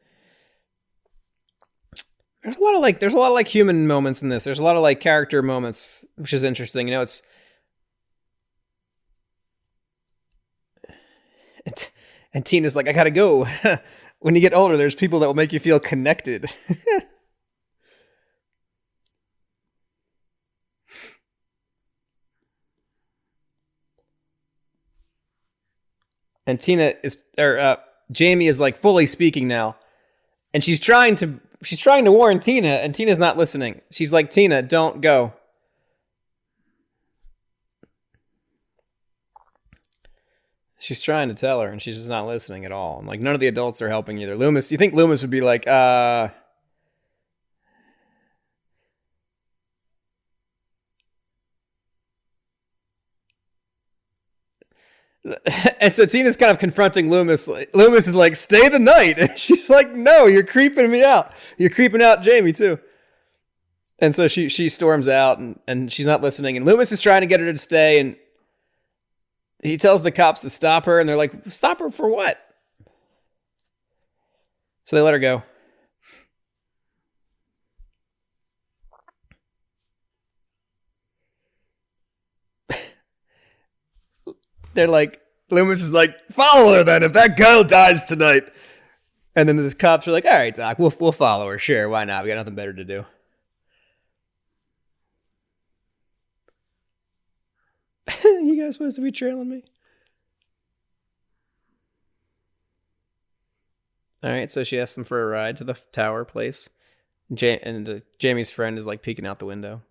there's a lot of like human moments in this. There's a lot of like character moments, which is interesting. You know, it's and Tina's like, I gotta go. When you get older, there's people that will make you feel connected. And Jamie is like fully speaking now, and she's trying to warn Tina, and Tina's not listening. She's like, Tina, don't go. She's trying to tell her, and she's just not listening at all. And like, none of the adults are helping either. Loomis, you think Loomis would be like, And so Tina's kind of confronting Loomis. Loomis is like, stay the night. And she's like, no, you're creeping me out. You're creeping out Jamie too. And so she storms out, and she's not listening. And Loomis is trying to get her to stay, and he tells the cops to stop her, and they're like, stop her for what? So they let her go. They're like, Loomis is like, follow her then if that girl dies tonight. And then the cops are like, all right, Doc, we'll follow her. Sure, why not? We got nothing better to do. You guys supposed to be trailing me? All right, so she asks them for a ride to the tower place. Jamie's friend is like peeking out the window.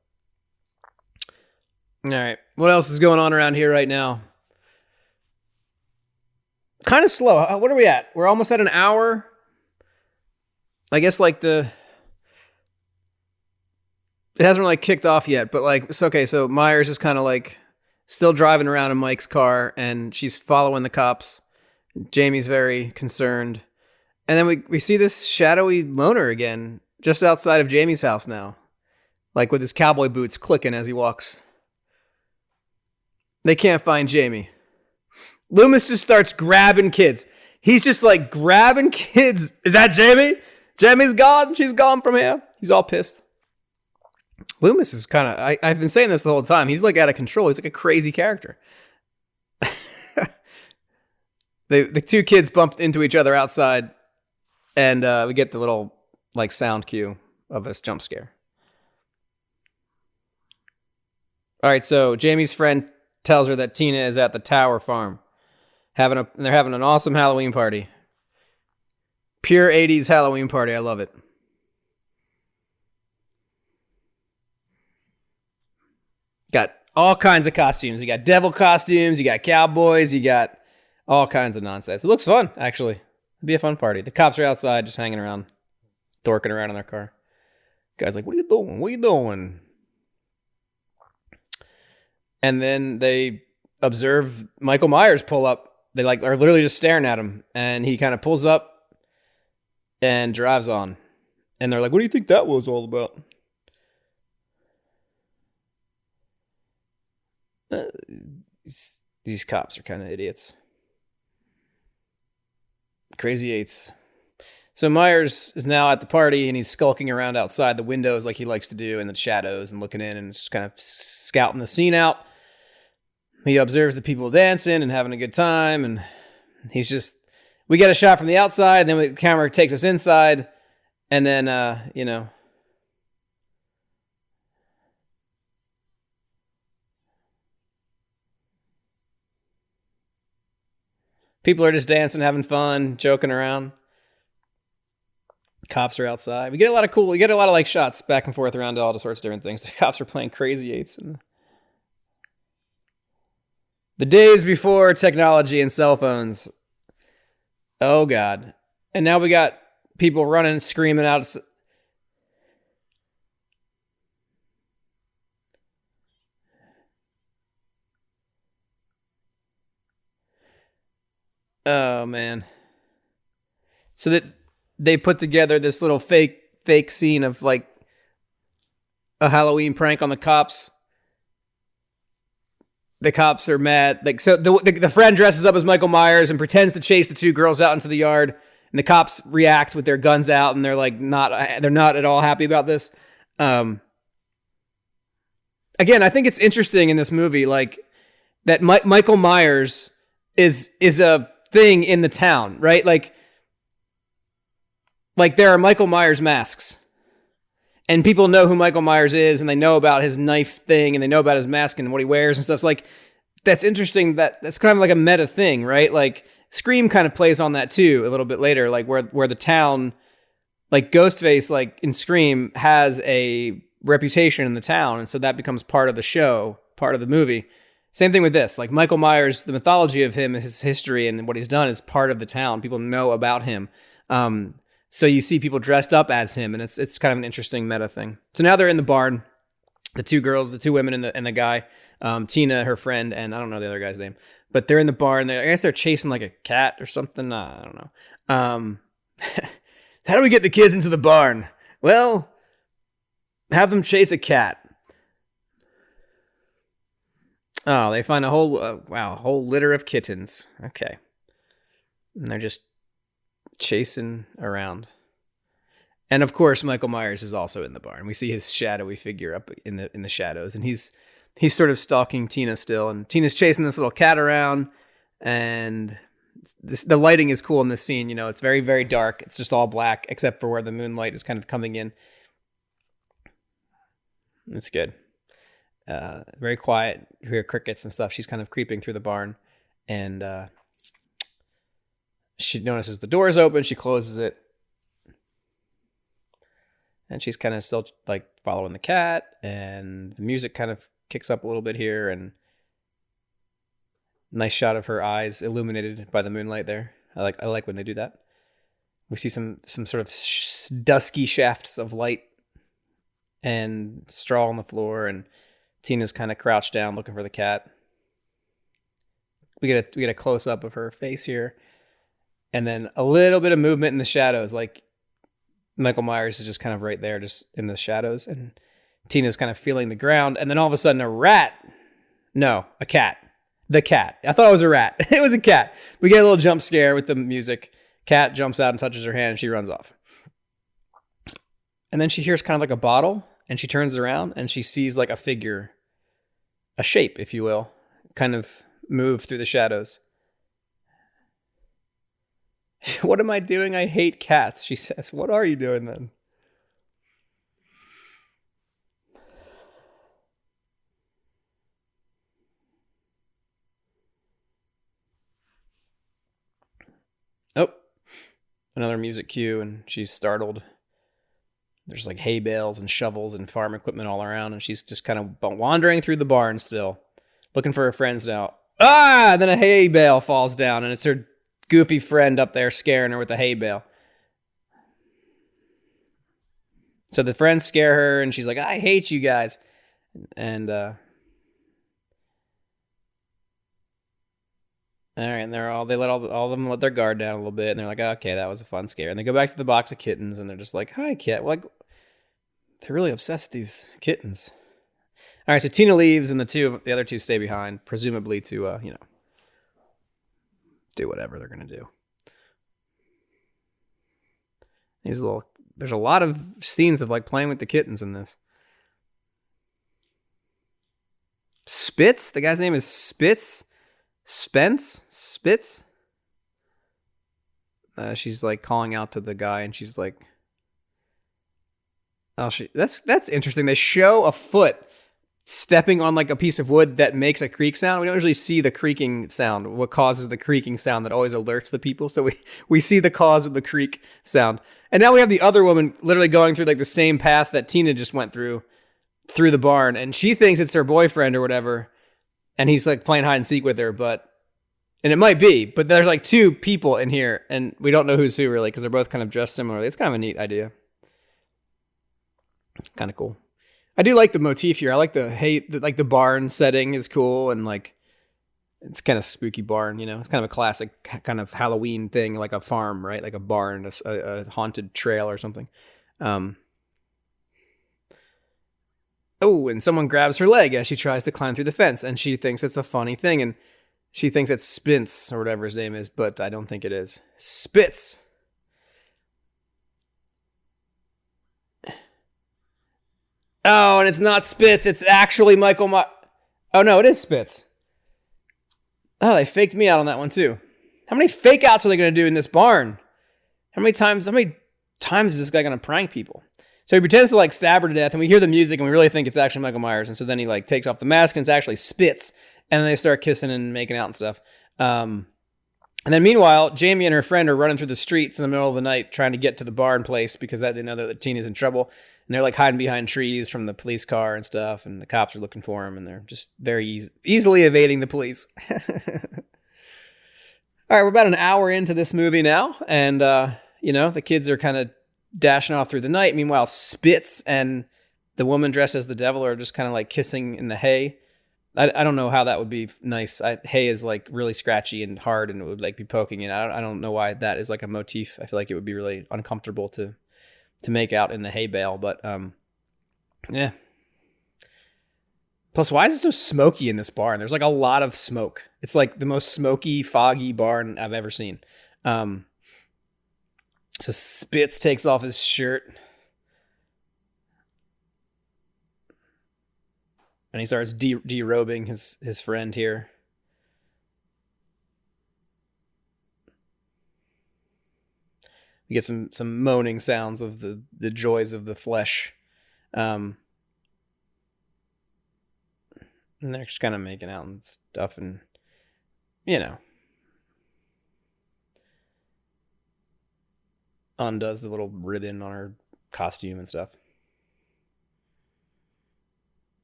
All right, what else is going on around here right now? Kind of slow. What are we at? We're almost at an hour. I guess like it hasn't really kicked off yet, but like, it's okay. So Myers is kind of like still driving around in Mike's car and she's following the cops. Jamie's very concerned. And then we see this shadowy loner again, just outside of Jamie's house now. Like with his cowboy boots clicking as he walks. They can't find Jamie. Loomis just starts grabbing kids. He's just like grabbing kids. Is that Jamie? Jamie's gone. She's gone from here. He's all pissed. Loomis is kind of, I've been saying this the whole time. He's like out of control. He's like a crazy character. The two kids bumped into each other outside, and we get the little like sound cue of this jump scare. All right, so Jamie's friend tells her that Tina is at the Tower Farm, and they're having an awesome Halloween party. Pure 80s Halloween party. I love it. Got all kinds of costumes. You got devil costumes, you got cowboys, you got all kinds of nonsense. It looks fun, actually. It'd be a fun party. The cops are outside just hanging around, dorking around in their car. Guy's like, what are you doing? What are you doing? And then they observe Michael Myers pull up. They like are literally just staring at him. And he kind of pulls up and drives on. And they're like, what do you think that was all about? These cops are kind of idiots. Crazy eights. So Myers is now at the party and he's skulking around outside the windows like he likes to do in the shadows and looking in and just kind of scouting the scene out. He observes the people dancing and having a good time, and we get a shot from the outside, and then the camera takes us inside, and then, people are just dancing, having fun, joking around. Cops are outside. We get a lot of like shots back and forth around all sorts of different things. The cops are playing Crazy Eights. And the days before technology and cell phones. Oh, God. And now we got people running and screaming out. Oh, man. So that they put together this little fake scene of like a Halloween prank on the cops. The cops are mad. Like, so the friend dresses up as Michael Myers and pretends to chase the two girls out into the yard, and the cops react with their guns out, and they're like they're not at all happy about this. Again, I think it's interesting in this movie, like that Michael Myers is a thing in the town, right? Like there are Michael Myers masks. And people know who Michael Myers is, and they know about his knife thing, and they know about his mask and what he wears and stuff. So like, that's interesting. That's kind of like a meta thing, right? Like Scream kind of plays on that too a little bit later, like where the town, like Ghostface, like in Scream, has a reputation in the town, and so that becomes part of the show, part of the movie. Same thing with this. Like Michael Myers, the mythology of him, his history, and what he's done is part of the town. People know about him. So you see people dressed up as him, and it's kind of an interesting meta thing. So now they're in the barn, the two girls, the two women, and the guy, Tina, her friend, and I don't know the other guy's name, but they're in the barn. I guess they're chasing like a cat or something. I don't know. How do we get the kids into the barn? Well, have them chase a cat. Oh, they find a whole litter of kittens. Okay, and they're just chasing around. And of course Michael Myers is also in the barn. We see his shadowy figure up in the shadows, and he's sort of stalking Tina still, and Tina's chasing this little cat around, and the lighting is cool in this scene. You know, it's very, very dark. It's just all black except for where the moonlight is kind of coming in. It's good. Very quiet. You hear crickets and stuff. She's kind of creeping through the barn, and she notices the door is open. She closes it. And she's kind of still like following the cat. And the music kind of kicks up a little bit here. And Nice shot of her eyes illuminated by the moonlight there. I like when they do that. We see some sort of dusky shafts of light and straw on the floor, and Tina's kind of crouched down looking for the cat. We get a close up of her face here, and then a little bit of movement in the shadows. Like Michael Myers is just kind of right there, just in the shadows, and Tina's kind of feeling the ground, and then all of a sudden a cat. The cat. I thought it was a rat. It was a cat. We get a little jump scare with the music. Cat jumps out and touches her hand, and she runs off. And then she hears kind of like a bottle, and she turns around, and she sees like a figure, a shape, if you will, kind of move through the shadows. What am I doing? I hate cats, she says. What are you doing then? Oh, another music cue, and she's startled. There's like hay bales and shovels and farm equipment all around, and she's just kind of wandering through the barn still, looking for her friends now. Then a hay bale falls down, and it's her goofy friend up there scaring her with a hay bale. So the friends scare her, and she's like, I hate you guys. And all right, and they let all of them let their guard down a little bit, and they're like, okay, that was a fun scare. And they go back to the box of kittens, and they're just like, hi, cat. Like, they're really obsessed with these kittens. All right, so Tina leaves, and the other two stay behind, presumably to do whatever they're gonna do. There's a lot of scenes of like playing with the kittens in this. Spitz, the guy's name is Spitz. Spitz. She's like calling out to the guy, and she's like, "Oh, that's interesting." They show a foot stepping on like a piece of wood that makes a creak sound. We don't usually see the creaking sound. What causes the creaking sound that always alerts the people? So we see the cause of the creak sound, and now we have the other woman literally going through like the same path that Tina just went through the barn, and she thinks it's her boyfriend or whatever. And he's like playing hide and seek with her, and it might be, but there's like two people in here, and we don't know who's who really, because they're both kind of dressed similarly. It's kind of a neat idea. Kind of cool. I do like the motif here. I like the barn setting is cool, and like it's kind of spooky barn, It's kind of a classic kind of Halloween thing, like a farm, right? Like a barn, a haunted trail or something. Oh, and someone grabs her leg as she tries to climb through the fence, and she thinks it's a funny thing, and she thinks it's Spitz or whatever his name is, but I don't think it is. Spitz. Oh, and it's not Spitz. It's actually Michael Oh, no, it is Spitz. Oh, they faked me out on that one, too. How many fake outs are they going to do in this barn? How many times is this guy going to prank people? So he pretends to like stab her to death, and we hear the music, and we really think it's actually Michael Myers. And so then he like takes off the mask, and it's actually Spitz, and then they start kissing and making out and stuff. And then meanwhile, Jamie and her friend are running through the streets in the middle of the night trying to get to the barn place because they know that Tina's in trouble, and they're like hiding behind trees from the police car and stuff, and the cops are looking for them, and they're just very easily evading the police. All right, we're about an hour into this movie now, and the kids are kind of dashing off through the night. Meanwhile, Spitz and the woman dressed as the devil are just kind of like kissing in the hay. I don't know how that would be nice. Hay is like really scratchy and hard, and it would like be poking in. I don't know why that is like a motif. I feel like it would be really uncomfortable to make out in the hay bale, but yeah. Plus, why is it so smoky in this barn? There's like a lot of smoke. It's like the most smoky, foggy barn I've ever seen. So Spitz takes off his shirt, and he starts derobing his friend here. We get some moaning sounds of the joys of the flesh. And they're just kind of making out and stuff, and undoes the little ribbon on her costume and stuff.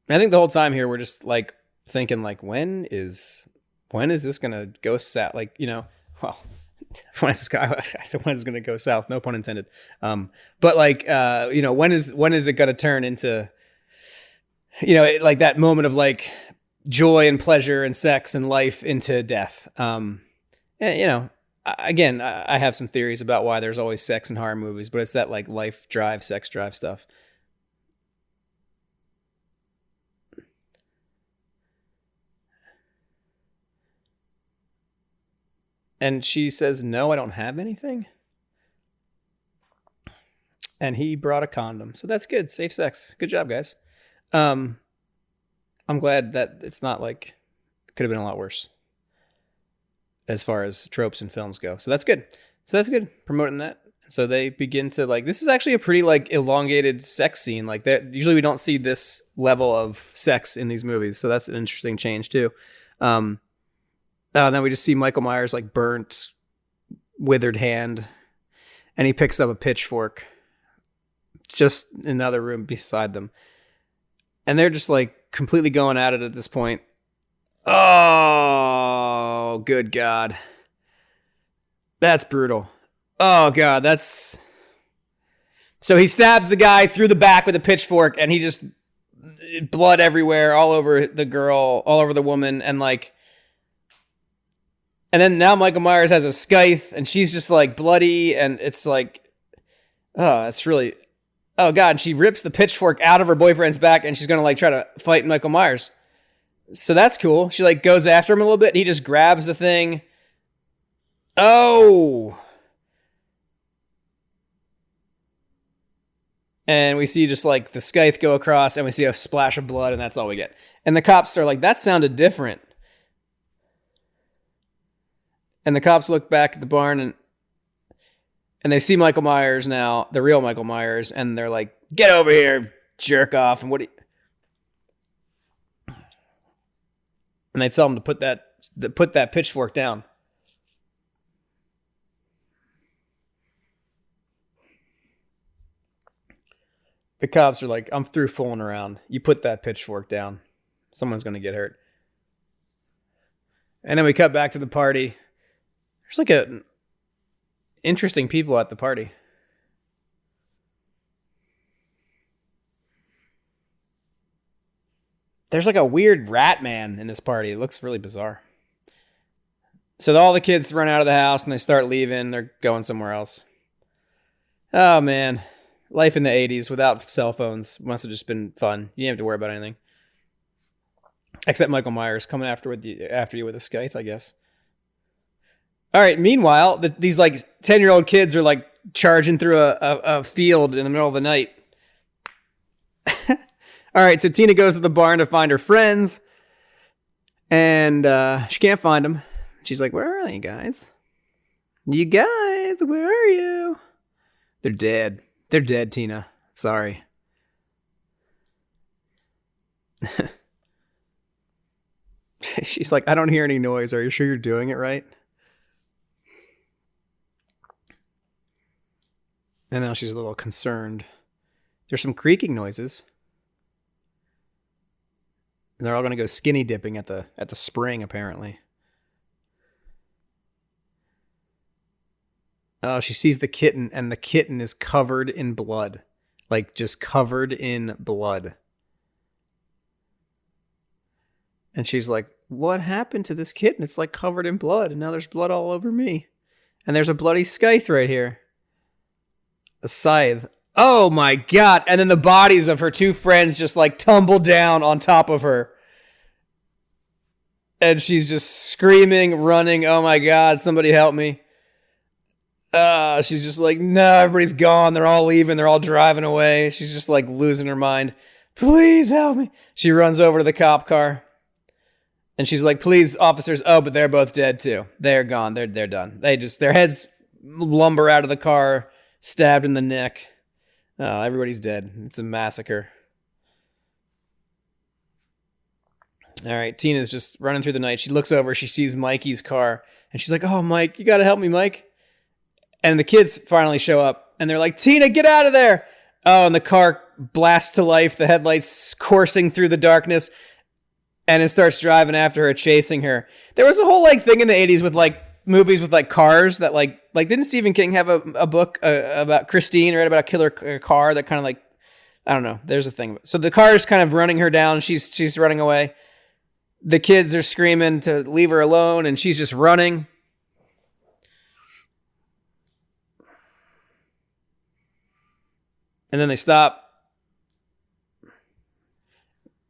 And I think the whole time here we're just like thinking like, when is when is this gonna go south? Like, well, when is this I said when is it gonna go south? No pun intended. But like, when is it gonna turn into, like that moment of like joy and pleasure and sex and life into death? Again, I have some theories about why there's always sex in horror movies, but it's that like life drive, sex drive stuff. And she says, no, I don't have anything. And he brought a condom. So that's good. Safe sex. Good job, guys. I'm glad that it's not like, it could have been a lot worse as far as tropes and films go. So that's good. Promoting that. So they begin to like, this is actually a pretty like elongated sex scene. Like that. Usually we don't see this level of sex in these movies. So that's an interesting change too. And then we just see Michael Myers like burnt, withered hand, and he picks up a pitchfork just in another room beside them. And they're just like completely going at it at this point. Oh, good God. That's brutal. Oh, God, that's... So he stabs the guy through the back with a pitchfork, and he just... blood everywhere, all over the girl, all over the woman, and like... And then now Michael Myers has a scythe, and she's just like bloody, and it's like... Oh, it's really... Oh, God, and she rips the pitchfork out of her boyfriend's back, and she's gonna like try to fight Michael Myers. So that's cool. She like goes after him a little bit, and he just grabs the thing. Oh! And we see just like the scythe go across, and we see a splash of blood, and that's all we get. And the cops are like, that sounded different. And the cops look back at the barn, and they see Michael Myers now, the real Michael Myers, and they're like, get over here, jerk off. And and they tell him to put that pitchfork down. The cops are like, I'm through fooling around. You put that pitchfork down. Someone's going to get hurt. And then we cut back to the party. There's like interesting people at the party. There's like a weird rat man in this party. It looks really bizarre. So all the kids run out of the house and they start leaving. They're going somewhere else. Oh, man. Life in the 80s without cell phones must have just been fun. You didn't have to worry about anything. Except Michael Myers coming after you with a scythe, I guess. All right, meanwhile, these like 10-year-old kids are like charging through a field in the middle of the night. All right, so Tina goes to the barn to find her friends, and she can't find them. She's like, where are they, guys? You guys, where are you? They're dead. They're dead, Tina. Sorry. She's like, I don't hear any noise. Are you sure you're doing it right? And now she's a little concerned. There's some creaking noises. And they're all going to go skinny dipping at the spring, apparently. Oh, she sees the kitten, and the kitten is covered in blood. Like, just covered in blood. And she's like, what happened to this kitten? It's like covered in blood, and now there's blood all over me. And there's a bloody scythe right here. A scythe. Oh my God. And then the bodies of her two friends just like tumble down on top of her. And she's just screaming, running. Oh my God, somebody help me. She's just like, no, everybody's gone. They're all leaving. They're all driving away. She's just like losing her mind. Please help me. She runs over to the cop car. And she's like, please, officers. Oh, but they're both dead too. They're gone. They're done. Their heads lumber out of the car, stabbed in the neck. Oh, everybody's dead. It's a massacre. All right, Tina's just running through the night. She looks over. She sees Mikey's car. And she's like, oh, Mike, you got to help me, Mike. And the kids finally show up. And they're like, Tina, get out of there. Oh, and the car blasts to life. The headlights coursing through the darkness. and it starts driving after her, chasing her. There was a whole like thing in the 80s with like movies with like cars that like didn't Stephen King have a book about Christine, right, about a killer car that kind of like, I don't know. There's a thing. So the car is kind of running her down. She's running away. The kids are screaming to leave her alone, and she's just running. And then they stop. And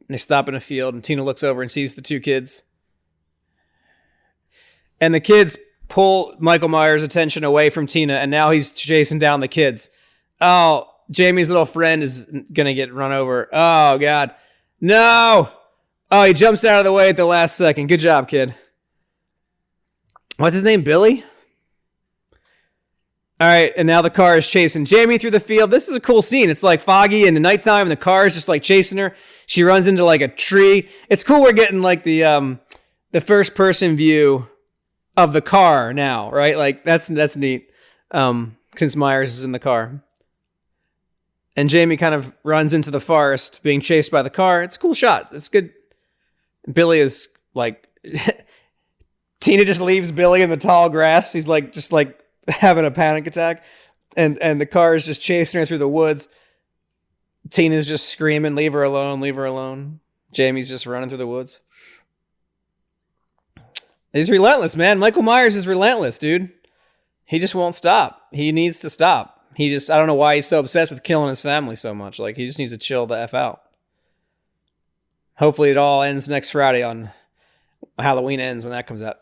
they stop in a field, and Tina looks over and sees the two kids. And the kids pull Michael Myers' attention away from Tina, and now he's chasing down the kids. Oh, Jamie's little friend is going to get run over. Oh, God. No! Oh, he jumps out of the way at the last second. Good job, kid. What's his name? Billy? All right, and now the car is chasing Jamie through the field. This is a cool scene. It's like foggy in the nighttime, and the car is just like chasing her. She runs into like a tree. It's cool we're getting like the first person view of the car now, right? Like that's neat. Since Myers is in the car. And Jamie kind of runs into the forest being chased by the car. It's a cool shot. It's good. Billy is like Tina just leaves Billy in the tall grass. He's like just like having a panic attack. And the car is just chasing her through the woods. Tina's just screaming, leave her alone, leave her alone. Jamie's just running through the woods. He's relentless, man. Michael Myers is relentless, dude. He just won't stop. He needs to stop. I don't know why he's so obsessed with killing his family so much. Like, he just needs to chill the F out. Hopefully it all ends next Friday on Halloween Ends when that comes out.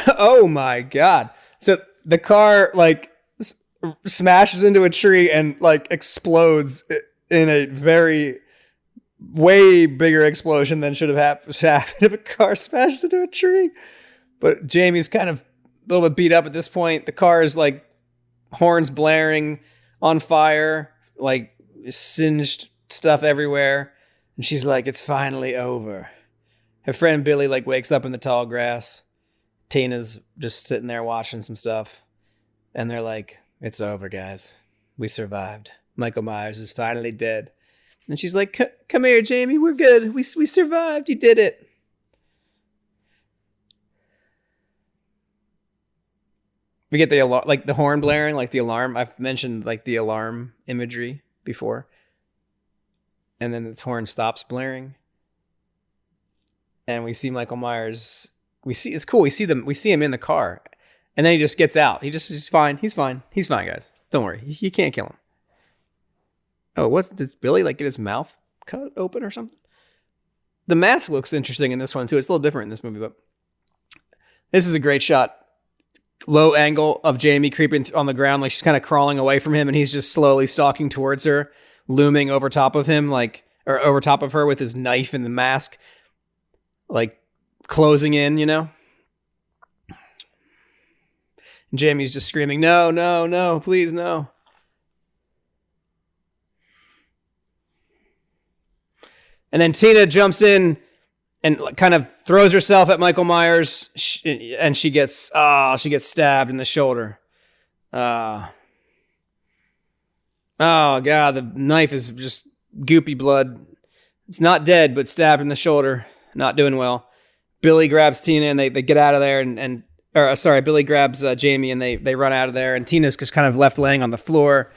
Oh my God. So the car, like, smashes into a tree and, like, explodes in a way bigger explosion than should have happened if a car smashed into a tree. But Jamie's kind of a little bit beat up at this point. The car is like horns blaring, on fire, like singed stuff everywhere. And she's like, it's finally over. Her friend Billy like wakes up in the tall grass. Tina's just sitting there watching some stuff. And they're like, it's over, guys. We survived. Michael Myers is finally dead. And she's like, come here, Jamie. We're good. We survived. You did it. We get the alarm, like the horn blaring, like the alarm. I've mentioned like the alarm imagery before. And then the horn stops blaring. And we see Michael Myers. It's cool. We see him in the car. And then he just gets out. He's fine. He's fine, guys. Don't worry. You can't kill him. Oh, does Billy like get his mouth cut open or something? The mask looks interesting in this one too. It's a little different in this movie, but this is a great shot. Low angle of Jamie creeping on the ground, like she's kind of crawling away from him, and he's just slowly stalking towards her, looming over top of him, or over top of her with his knife and the mask, like closing in, you know? And Jamie's just screaming, no, no, no, please, no. And then Tina jumps in and kind of throws herself at Michael Myers, and she gets stabbed in the shoulder. Oh God, the knife is just goopy blood. It's not dead, but stabbed in the shoulder. Not doing well. Billy grabs Tina and they get out of there, Billy grabs Jamie and they run out of there, and Tina's just kind of left laying on the floor.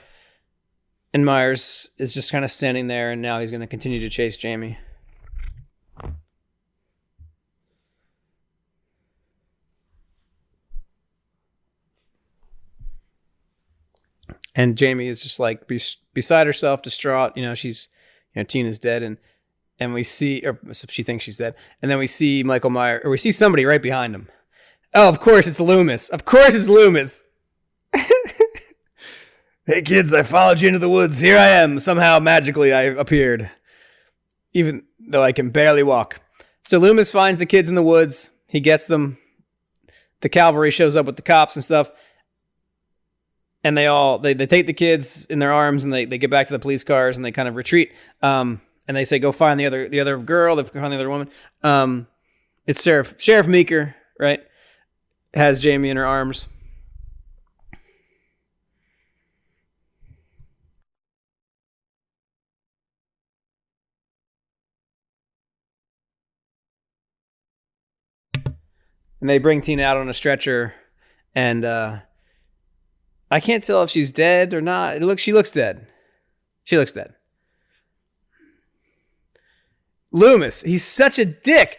And Myers is just kind of standing there, and now he's going to continue to chase Jamie. And Jamie is just like beside herself, distraught. You know, Tina's dead, and we see, or she thinks she's dead. And then we see Michael Myers, or we see somebody right behind him. Oh, of course it's Loomis. Of course it's Loomis. Hey kids, I followed you into the woods. Here I am. Somehow magically I appeared, even though I can barely walk. So Loomis finds the kids in the woods. He gets them. The cavalry shows up with the cops and stuff. And they take the kids in their arms, and they get back to the police cars, and they kind of retreat. And they say, go find the other girl. They find the other woman. It's Sheriff Meeker, right? Has Jamie in her arms. And they bring Tina out on a stretcher, and I can't tell if she's dead or not. She looks dead. She looks dead. Loomis, he's such a dick.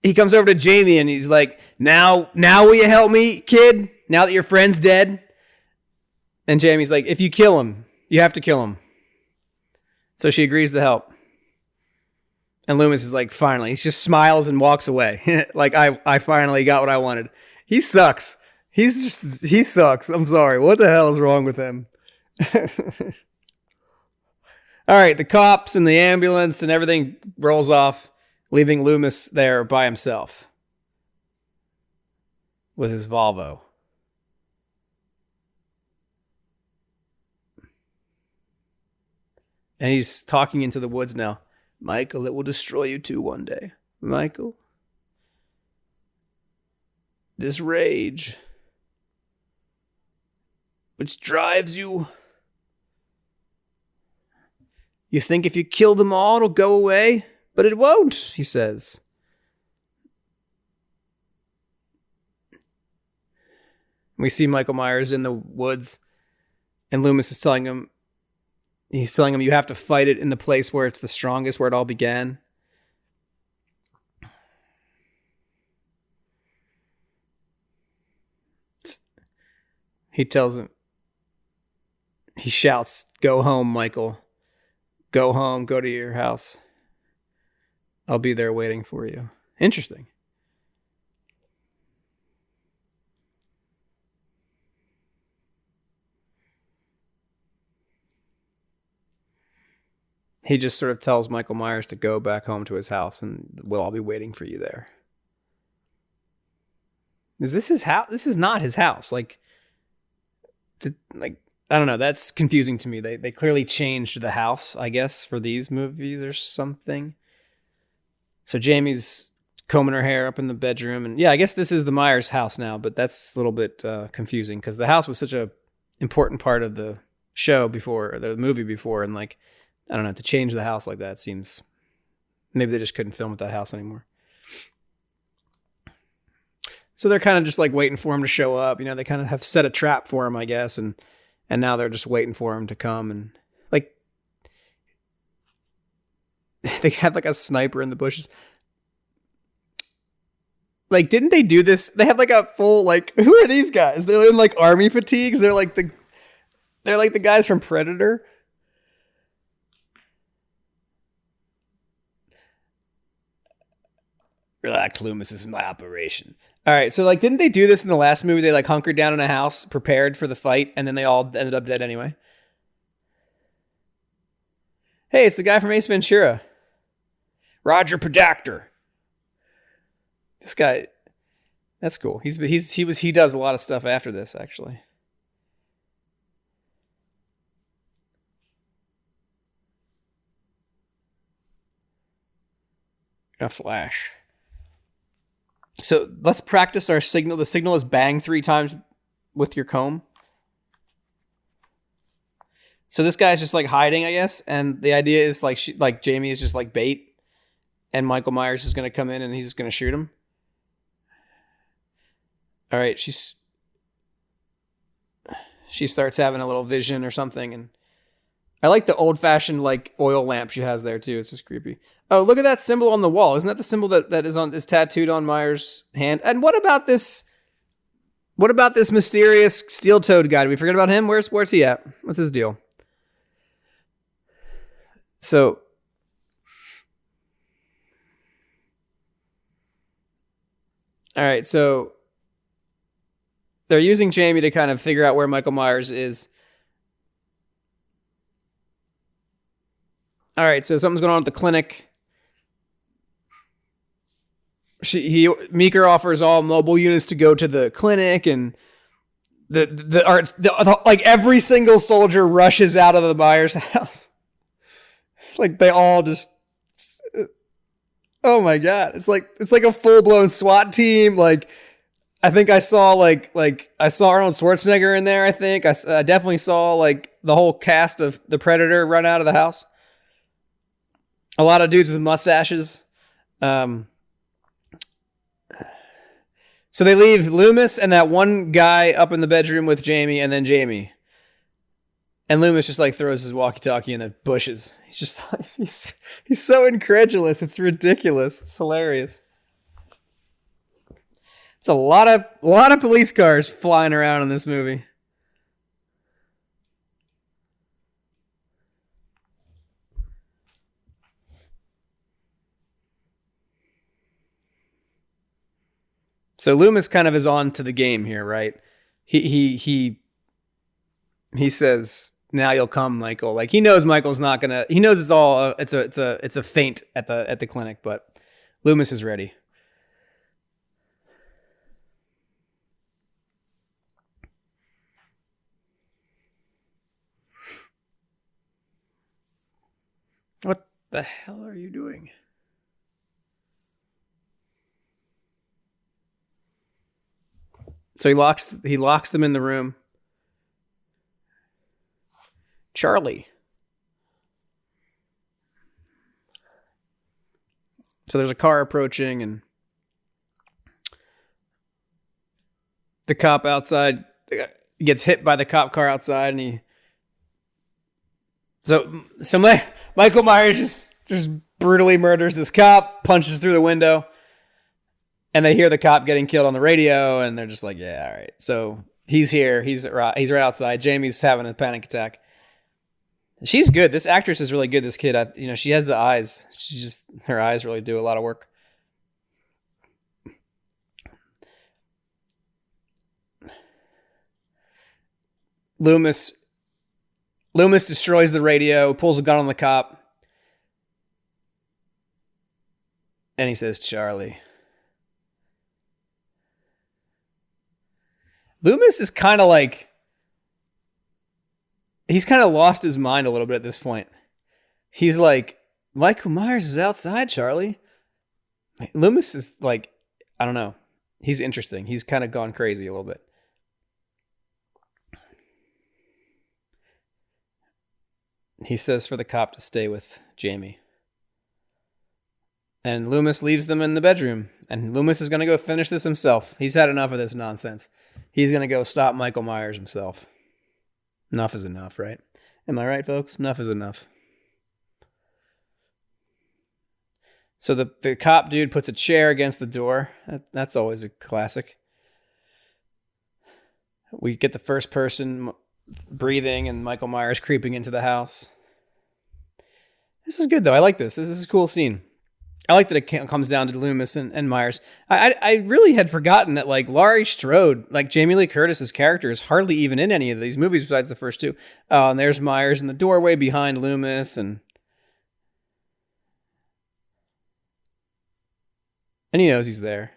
He comes over to Jamie and he's like, now will you help me, kid? Now that your friend's dead? And Jamie's like, if you kill him, you have to kill him. So she agrees to help. And Loomis is like, finally. He just smiles and walks away. Like, I finally got what I wanted. He sucks. He sucks. I'm sorry. What the hell is wrong with him? All right, the cops and the ambulance and everything rolls off, leaving Loomis there by himself with his Volvo. And he's talking into the woods now. Michael, it will destroy you too one day. Michael, this rage, which drives you. You think if you kill them all, it'll go away? But it won't, he says. We see Michael Myers in the woods, and Loomis is telling him, you have to fight it in the place where it's the strongest, where it all began. He shouts, go home, Michael. Go home, go to your house. I'll be there waiting for you. Interesting. He just sort of tells Michael Myers to go back home to his house and we'll all be waiting for you there. Is this his house? This is not his house. I don't know. That's confusing to me. They clearly changed the house, I guess, for these movies or something. So Jamie's combing her hair up in the bedroom. And yeah, I guess this is the Myers house now, but that's a little bit confusing because the house was such a important part of the show before, or the movie before. And I don't know, to change the house like that seems, maybe they just couldn't film at that house anymore. So they're kind of just waiting for him to show up. They kind of have set a trap for him, I guess. And now they're just waiting for him to come. And they have a sniper in the bushes. Didn't they do this? They have a full, who are these guys? They're in army fatigues. They're the guys from Predator. Relax, Loomis, this is my operation. All right, so didn't they do this in the last movie? They hunkered down in a house, prepared for the fight, and then they all ended up dead anyway. Hey, it's the guy from Ace Ventura. Roger Podacter. This guy, that's cool. He does a lot of stuff after this, actually. A flash. So let's practice our signal. The signal is bang 3 times with your comb. So this guy's just hiding, I guess. And the idea is Jamie is just bait. And Michael Myers is going to come in and he's just going to shoot him. All right. She starts having a little vision or something. And I like the old fashioned oil lamp she has there too. It's just creepy. Oh, look at that symbol on the wall. Isn't that the symbol that is tattooed on Myers' hand? And what about this mysterious steel-toed guy? Did we forget about him? Where's he at? What's his deal? So all right, so they're using Jamie to kind of figure out where Michael Myers is. All right, so something's going on at the clinic. Meeker offers all mobile units to go to the clinic, and every single soldier rushes out of the Myers house. They all just, oh my God. It's like a full blown SWAT team. I think I saw I saw Arnold Schwarzenegger in there. I think I definitely saw the whole cast of the Predator run out of the house. A lot of dudes with mustaches. So they leave Loomis and that one guy up in the bedroom with Jamie, and then Jamie. And Loomis just like throws his walkie-talkie in the bushes. He's just like, he's so incredulous. It's ridiculous. It's hilarious. It's a lot of police cars flying around in this movie. So Loomis kind of is on to the game here, right? He says, "Now you'll come, Michael." Like he knows Michael's not gonna. He knows it's all. It's a feint at the clinic, but Loomis is ready. What the hell are you doing? So he locks them in the room. Charlie. So there's a car approaching, and the cop outside gets hit by the cop car outside, and Michael Myers just brutally murders this cop, punches through the window. And they hear the cop getting killed on the radio, and they're just like, yeah, all right. So he's here. He's right outside. Jamie's having a panic attack. She's good. This actress is really good, this kid. She has the eyes. Her eyes really do a lot of work. Loomis destroys the radio, pulls a gun on the cop, and he says, Charlie. Loomis is kind of like, he's kind of lost his mind a little bit at this point. He's like, Michael Myers is outside, Charlie. Loomis is like, I don't know. He's interesting. He's kind of gone crazy a little bit. He says for the cop to stay with Jamie. And Loomis leaves them in the bedroom. And Loomis is going to go finish this himself. He's had enough of this nonsense. He's going to go stop Michael Myers himself. Enough is enough, right? Am I right, folks? Enough is enough. So the cop dude puts a chair against the door. That's always a classic. We get the first person breathing and Michael Myers creeping into the house. This is good, though. I like this. This is a cool scene. I like that it comes down to Loomis and Myers. I really had forgotten that like Laurie Strode, like Jamie Lee Curtis's character, is hardly even in any of these movies besides the first two. And there's Myers in the doorway behind Loomis, and he knows he's there.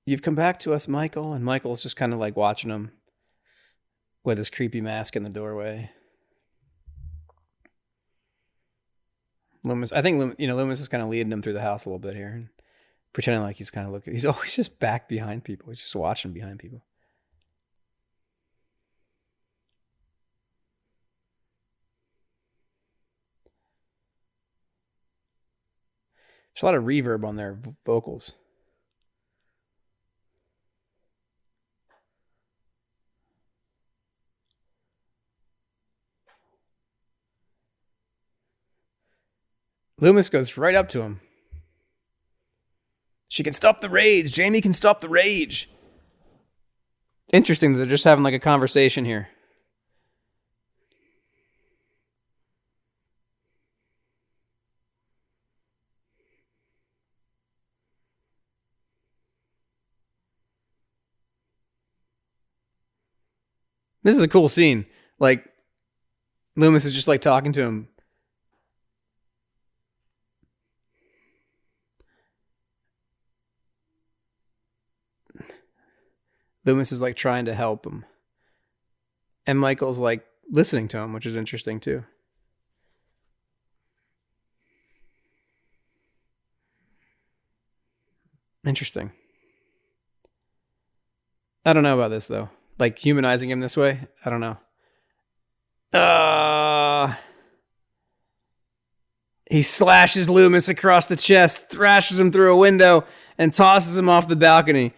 You've come back to us, Michael, and Michael's just kind of like watching him with his creepy mask in the doorway. Loomis is kind of leading him through the house a little bit here and pretending like he's kind of looking. He's always just back behind people. He's just watching behind people. There's a lot of reverb on their vocals. Loomis goes right up to him. She can stop the rage. Jamie can stop the rage. Interesting that they're just having like a conversation here. This is a cool scene. Like, Loomis is just like talking to him. Loomis is like trying to help him. And Michael's like listening to him, which is interesting too. Interesting. I don't know about this though. Like humanizing him this way? I don't know. He slashes Loomis across the chest, thrashes him through a window, and tosses him off the balcony.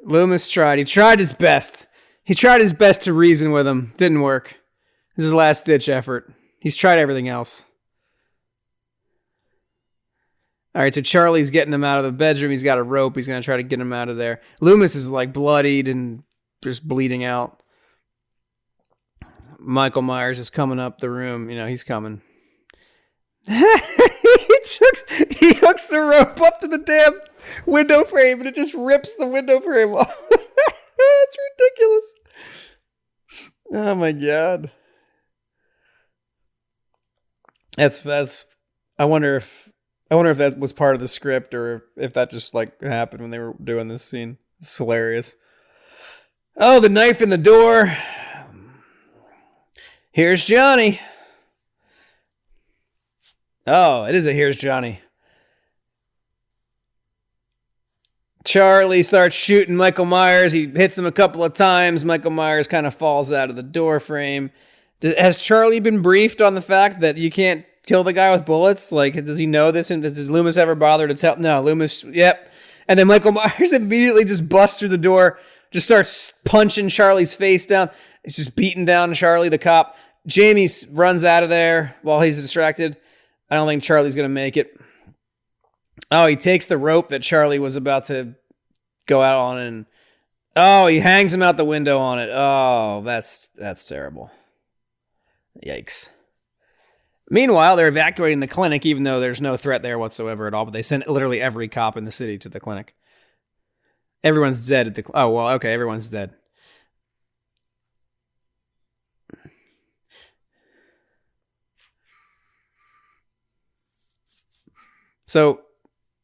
Loomis tried. He tried his best. He tried his best to reason with him. Didn't work. This is his last-ditch effort. He's tried everything else. All right, so Charlie's getting him out of the bedroom. He's got a rope. He's going to try to get him out of there. Loomis is like bloodied and just bleeding out. Michael Myers is coming up the room. You know, he's coming. he hooks the rope up to the damn window frame and it just rips the window frame off. It's ridiculous. Oh my God. That's I wonder if that was part of the script or if that just like happened when they were doing this scene. It's hilarious. Oh, the knife in the door. Here's Johnny. Oh, it is a here's Johnny. Charlie starts shooting Michael Myers. He hits him a couple of times. Michael Myers kind of falls out of the door frame. Has Charlie been briefed on the fact that you can't kill the guy with bullets? Like, does he know this? And does Loomis ever bother to tell? No, Loomis, yep. And then Michael Myers immediately just busts through the door, just starts punching Charlie's face down. He's just beating down Charlie, the cop. Jamie runs out of there while he's distracted. I don't think Charlie's going to make it. Oh, he takes the rope that Charlie was about to go out on and he hangs him out the window on it. Oh, that's terrible. Yikes. Meanwhile, they're evacuating the clinic even though there's no threat there whatsoever at all, but they sent literally every cop in the city to the clinic. Everyone's dead at the everyone's dead. So,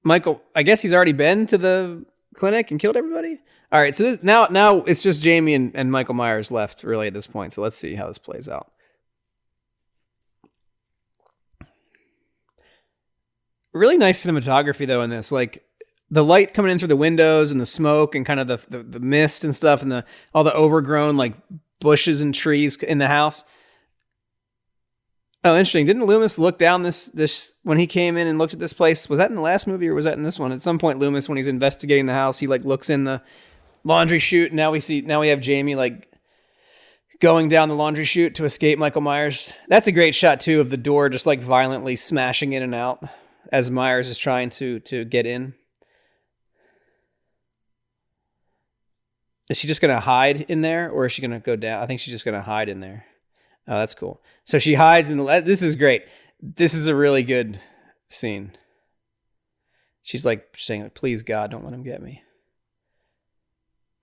Michael, I guess he's already been to the clinic and killed everybody? All right, so now it's just Jamie and Michael Myers left, really, at this point. So let's see how this plays out. Really nice cinematography, though, in this. Like, the light coming in through the windows and the smoke and kind of the mist and stuff and all the overgrown, like, bushes and trees in the house. Oh, interesting. Didn't Loomis look down this when he came in and looked at this place? Was that in the last movie or was that in this one? At some point, Loomis, when he's investigating the house, he like looks in the laundry chute. And now we have Jamie like going down the laundry chute to escape Michael Myers. That's a great shot too of the door just like violently smashing in and out as Myers is trying to get in. Is she just going to hide in there or is she going to go down? I think she's just going to hide in there. Oh, that's cool. So she hides in this is great. This is a really good scene. She's like saying, please God, don't let him get me.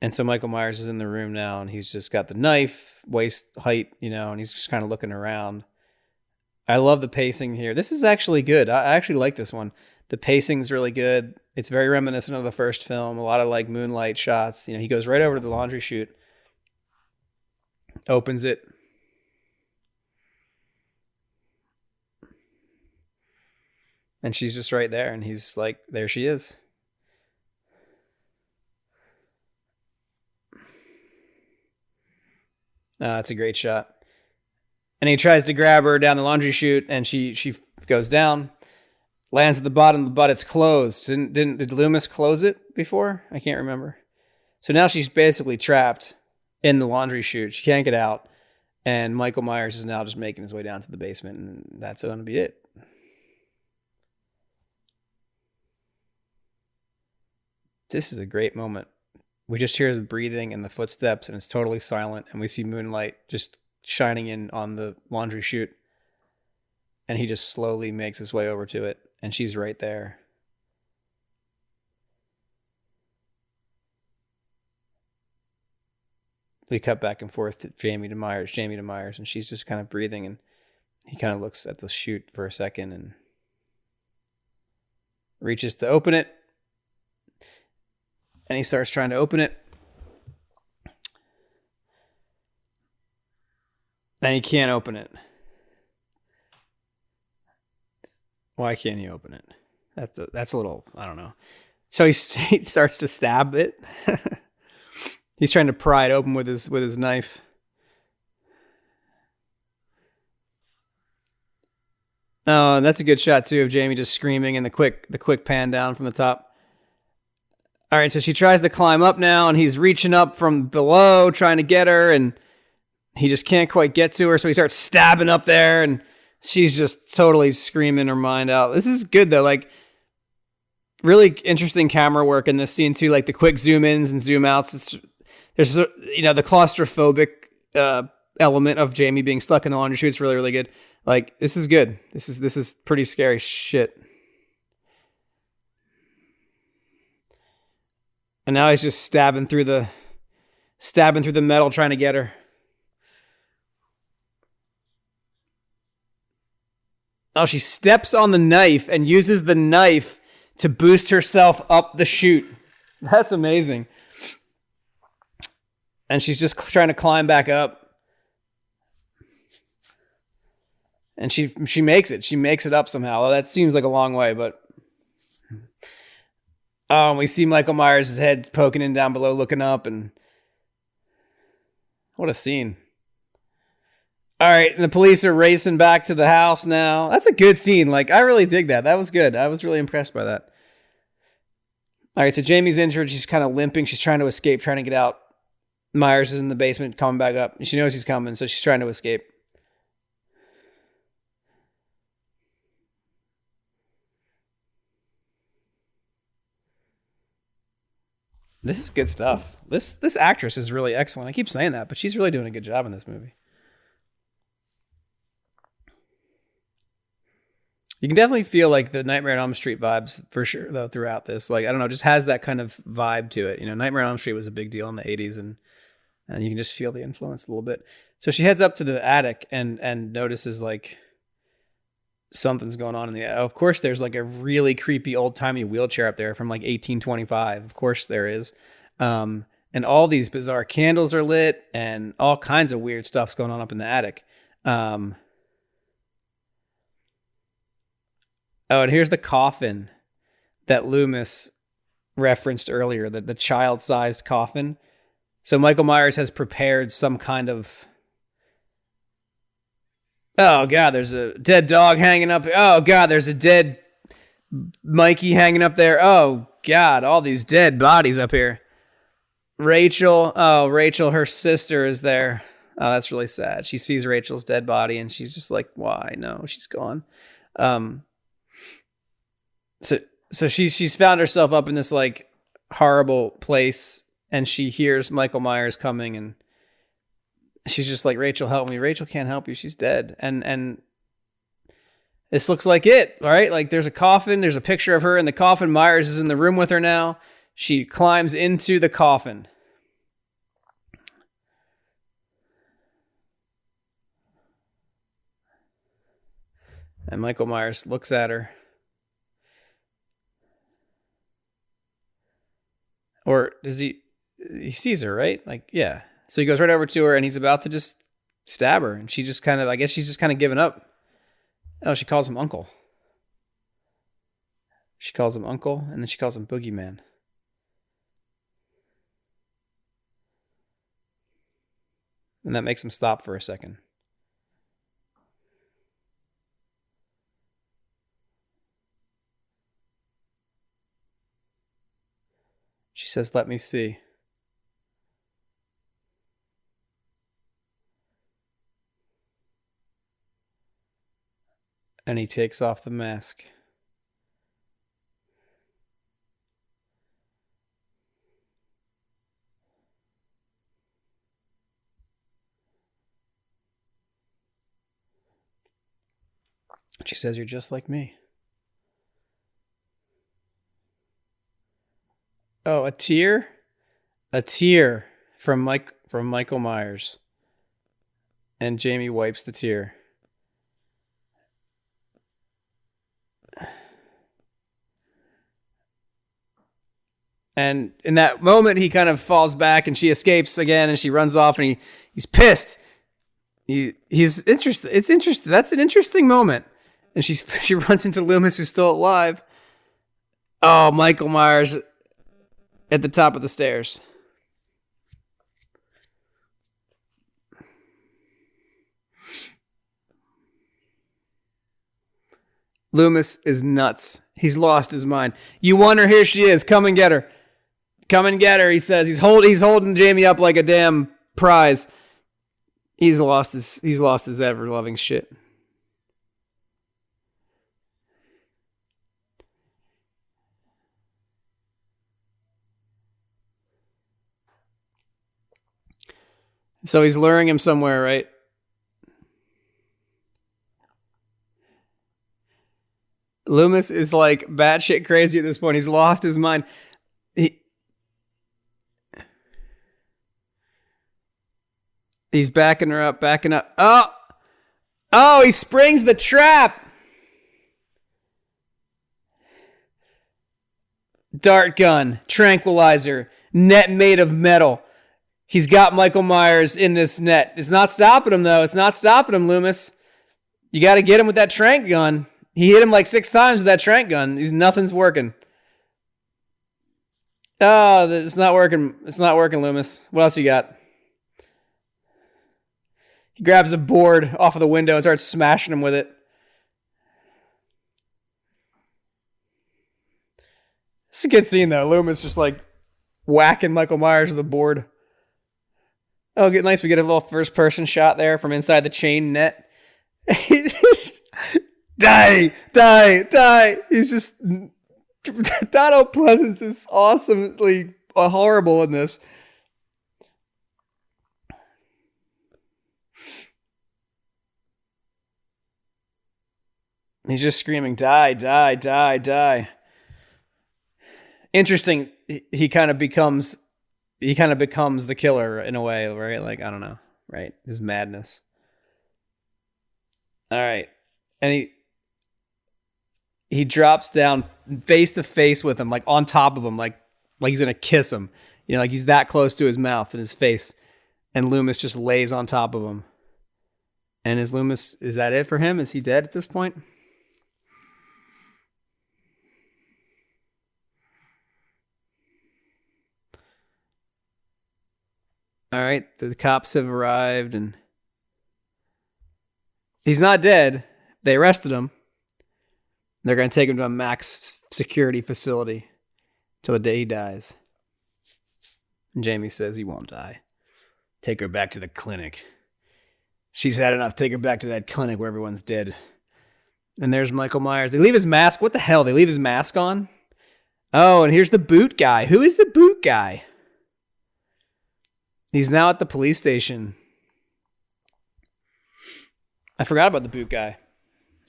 And so Michael Myers is in the room now and he's just got the knife, waist height, and he's just kind of looking around. I love the pacing here. This is actually good. I actually like this one. The pacing's really good. It's very reminiscent of the first film. A lot of like moonlight shots. He goes right over to the laundry chute, opens it. And she's just right there, and he's like, there she is. That's a great shot. And he tries to grab her down the laundry chute, and she goes down, lands at the bottom, but it's closed. Did Loomis close it before? I can't remember. So now she's basically trapped in the laundry chute. She can't get out, and Michael Myers is now just making his way down to the basement, and that's going to be it. This is a great moment. We just hear the breathing and the footsteps, and it's totally silent, and we see moonlight just shining in on the laundry chute, and he just slowly makes his way over to it, and she's right there. We cut back and forth to Jamie to Myers, and she's just kind of breathing, and he kind of looks at the chute for a second and reaches to open it. And he starts trying to open it. And he can't open it. Why can't he open it? That's a little, I don't know. So he starts to stab it. He's trying to pry it open with his knife. Oh, and that's a good shot too of Jamie just screaming and the quick pan down from the top. All right, so she tries to climb up now, and he's reaching up from below trying to get her, and he just can't quite get to her, so he starts stabbing up there, and she's just totally screaming her mind out. This is good though, like really interesting camera work in this scene too, like the quick zoom ins and zoom outs. There's the claustrophobic element of Jamie being stuck in the laundry chute. It's really, really good. Like, this is good. This is pretty scary shit. And now he's just stabbing through the metal trying to get her. Oh, she steps on the knife and uses the knife to boost herself up the chute. That's amazing. And she's just trying to climb back up. And she makes it. She makes it up somehow. Well, that seems like a long way, but... Oh, and we see Michael Myers' head poking in down below, looking up, and... What a scene. All right, and the police are racing back to the house now. That's a good scene. Like, I really dig that. That was good. I was really impressed by that. All right, so Jamie's injured. She's kind of limping. She's trying to escape, trying to get out. Myers is in the basement, coming back up. She knows he's coming, so she's trying to escape. This is good stuff. This actress is really excellent. I keep saying that, but she's really doing a good job in this movie. You can definitely feel like the Nightmare on Elm Street vibes for sure, though, throughout this. Like, I don't know, just has that kind of vibe to it. You know, Nightmare on Elm Street was a big deal in the 80s, and you can just feel the influence a little bit. So she heads up to the attic and notices, like, something's going on in the... Of course, there's, like, a really creepy old-timey wheelchair up there from, like, 1825. Of course there is. And all these bizarre candles are lit, and all kinds of weird stuff's going on up in the attic. Oh, and here's the coffin that Loomis referenced earlier, the child-sized coffin. So Michael Myers has prepared some kind of... Oh, God, there's a dead dog hanging up. Oh, God, there's a dead Mikey hanging up there. Oh, God, all these dead bodies up here. Rachel, her sister is there. Oh, that's really sad. She sees Rachel's dead body, and she's just like, why? No, she's gone. So she's found herself up in this like horrible place, and she hears Michael Myers coming, and she's just like, Rachel, help me. Rachel can't help you. She's dead. And this looks like it, all right? Like there's a coffin. There's a picture of her in the coffin. Myers is in the room with her now. She climbs into the coffin. And Michael Myers looks at her. Or does he sees her, right? Like, yeah. So he goes right over to her and he's about to just stab her. And she just kind of, I guess she's just kind of giving up. Oh, she calls him uncle. She calls him uncle, and then she calls him boogeyman. And that makes him stop for a second. She says, let me see. And he takes off the mask. She says, you're just like me. Oh, a tear? A tear from Michael Myers. And Jamie wipes the tear. And in that moment, he kind of falls back and she escapes again and she runs off and he's pissed. He's interested. It's interesting. That's an interesting moment. And she runs into Loomis, who's still alive. Oh, Michael Myers at the top of the stairs. Loomis is nuts. He's lost his mind. You want her? Here she is. Come and get her. Come and get her, he says. He's holding Jamie up like a damn prize. He's lost his ever-loving shit. So he's luring him somewhere, right? Loomis is like batshit crazy at this point. He's lost his mind. He's backing her up, backing up. Oh, he springs the trap. Dart gun, tranquilizer, net made of metal. He's got Michael Myers in this net. It's not stopping him, though. It's not stopping him, Loomis. You got to get him with that trank gun. He hit him like 6 times with that trank gun. Nothing's working. Oh, it's not working. It's not working, Loomis. What else you got? He grabs a board off of the window and starts smashing him with it. It's a good scene, though. Loomis just like whacking Michael Myers with a board. Oh, nice. We get a little first-person shot there from inside the chain net. Die. He's just... Donald Pleasance is awesomely horrible in this. He's just screaming, die. Interesting. He kind of becomes the killer in a way, right? Like, I don't know, right? His madness. All right. And he drops down face to face with him, like on top of him, like he's going to kiss him. You know, like he's that close to his mouth and his face. And Loomis just lays on top of him. And is that it for him? Is he dead at this point? All right, the cops have arrived and he's not dead. They arrested him. They're going to take him to a max security facility till the day he dies. And Jamie says he won't die. Take her back to the clinic. She's had enough. Take her back to that clinic where everyone's dead. And there's Michael Myers. They leave his mask. What the hell? They leave his mask on? Oh, and here's the boot guy. Who is the boot guy? He's now at the police station. I forgot about the boot guy.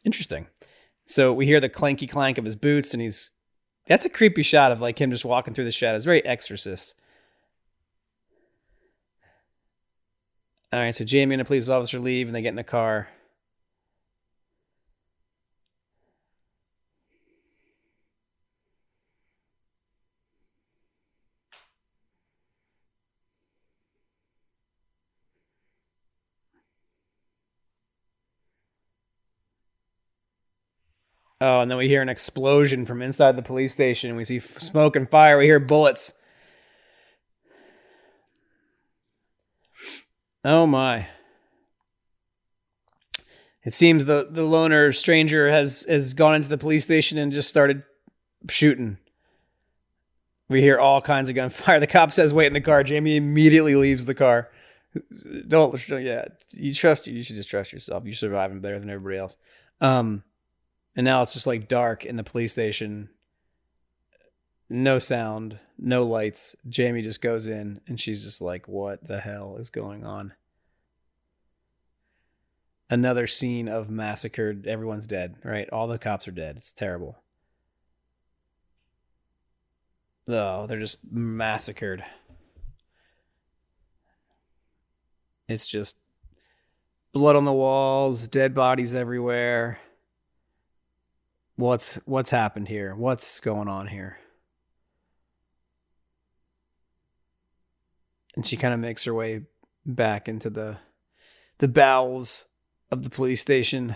Interesting. So we hear the clanky clank of his boots, and that's a creepy shot of like him just walking through the shadows. Very Exorcist. All right, so Jamie and a police officer leave, and they get in a car. Oh, and then we hear an explosion from inside the police station. We see smoke and fire. We hear bullets. Oh, my. It seems the loner stranger has gone into the police station and just started shooting. We hear all kinds of gunfire. The cop says, wait in the car. Jamie immediately leaves the car. You should just trust yourself. You're surviving better than everybody else. And now it's just like dark in the police station. No sound, no lights. Jamie just goes in and she's just like, what the hell is going on? Another scene of massacred. Everyone's dead, right? All the cops are dead. It's terrible. Oh, they're just massacred. It's just blood on the walls, dead bodies everywhere. What's happened here? What's going on here? And she kind of makes her way back into the bowels of the police station.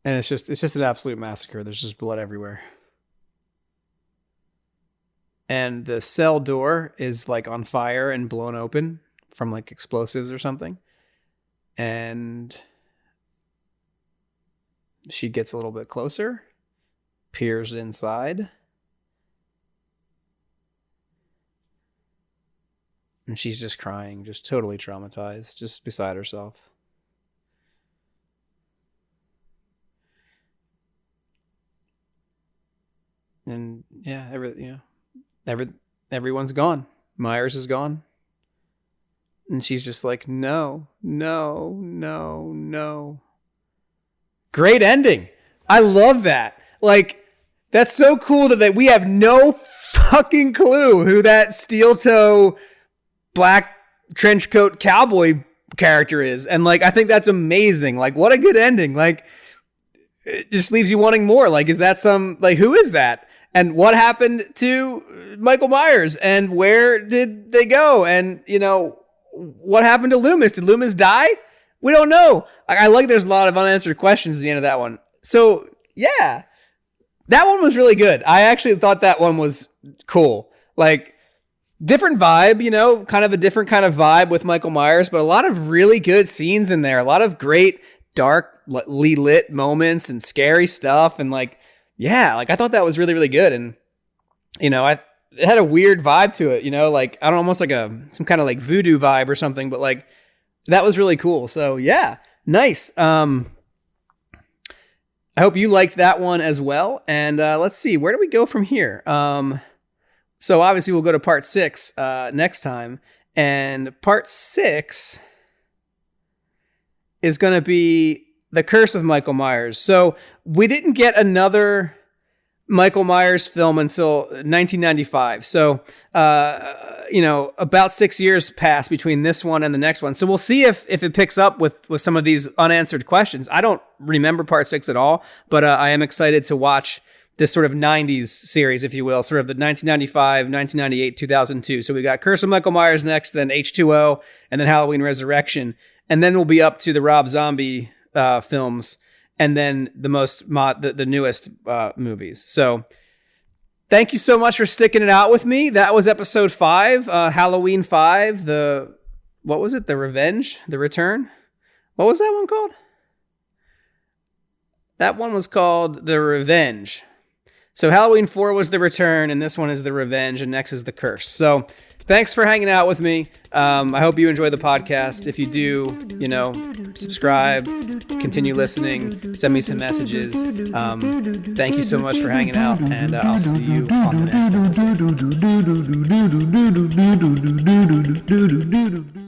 And it's just an absolute massacre. There's just blood everywhere. And the cell door is like on fire and blown open from like explosives or something. And She gets a little bit closer, peers inside, and she's just crying, just totally traumatized, just beside herself. And yeah, everyone's gone. Myers is gone. And she's just like, no. Great ending. I love that. Like, that's so cool that we have no fucking clue who that steel toe black trench coat cowboy character is. And like, I think that's amazing. Like, what a good ending. Like, it just leaves you wanting more. Like, is that who is that? And what happened to Michael Myers? And where did they go? And, what happened to Loomis? Did Loomis die? We don't know. I like there's a lot of unanswered questions at the end of that one. So, yeah. That one was really good. I actually thought that one was cool. Like, different vibe, kind of a different kind of vibe with Michael Myers, but a lot of really good scenes in there. A lot of great, darkly lit moments and scary stuff. And like, yeah, like I thought that was really, really good. And, it had a weird vibe to it, like, I don't know, almost like some kind of like voodoo vibe or something, but like, that was really cool. So yeah, nice. I hope you liked that one as well. And let's see, where do we go from here? So obviously we'll go to part 6 next time. And part 6 is going to be The Curse of Michael Myers. So we didn't get another Michael Myers film until 1995. So, about 6 years passed between this one and the next one. So we'll see if it picks up with some of these unanswered questions. I don't remember part 6 at all, but I am excited to watch this sort of 90s series, if you will, sort of the 1995, 1998, 2002. So we got Curse of Michael Myers next, then H2O, and then Halloween Resurrection. And then we'll be up to the Rob Zombie films, and then the newest movies. So thank you so much for sticking it out with me. That was episode 5, Halloween 5. What was it? The Revenge? The Return? What was that one called? That one was called The Revenge. So Halloween 4 was The Return, and this one is The Revenge, and next is The Curse. So thanks for hanging out with me. I hope you enjoy the podcast. If you do, subscribe, continue listening, send me some messages. Thank you so much for hanging out, and I'll see you on the next episode.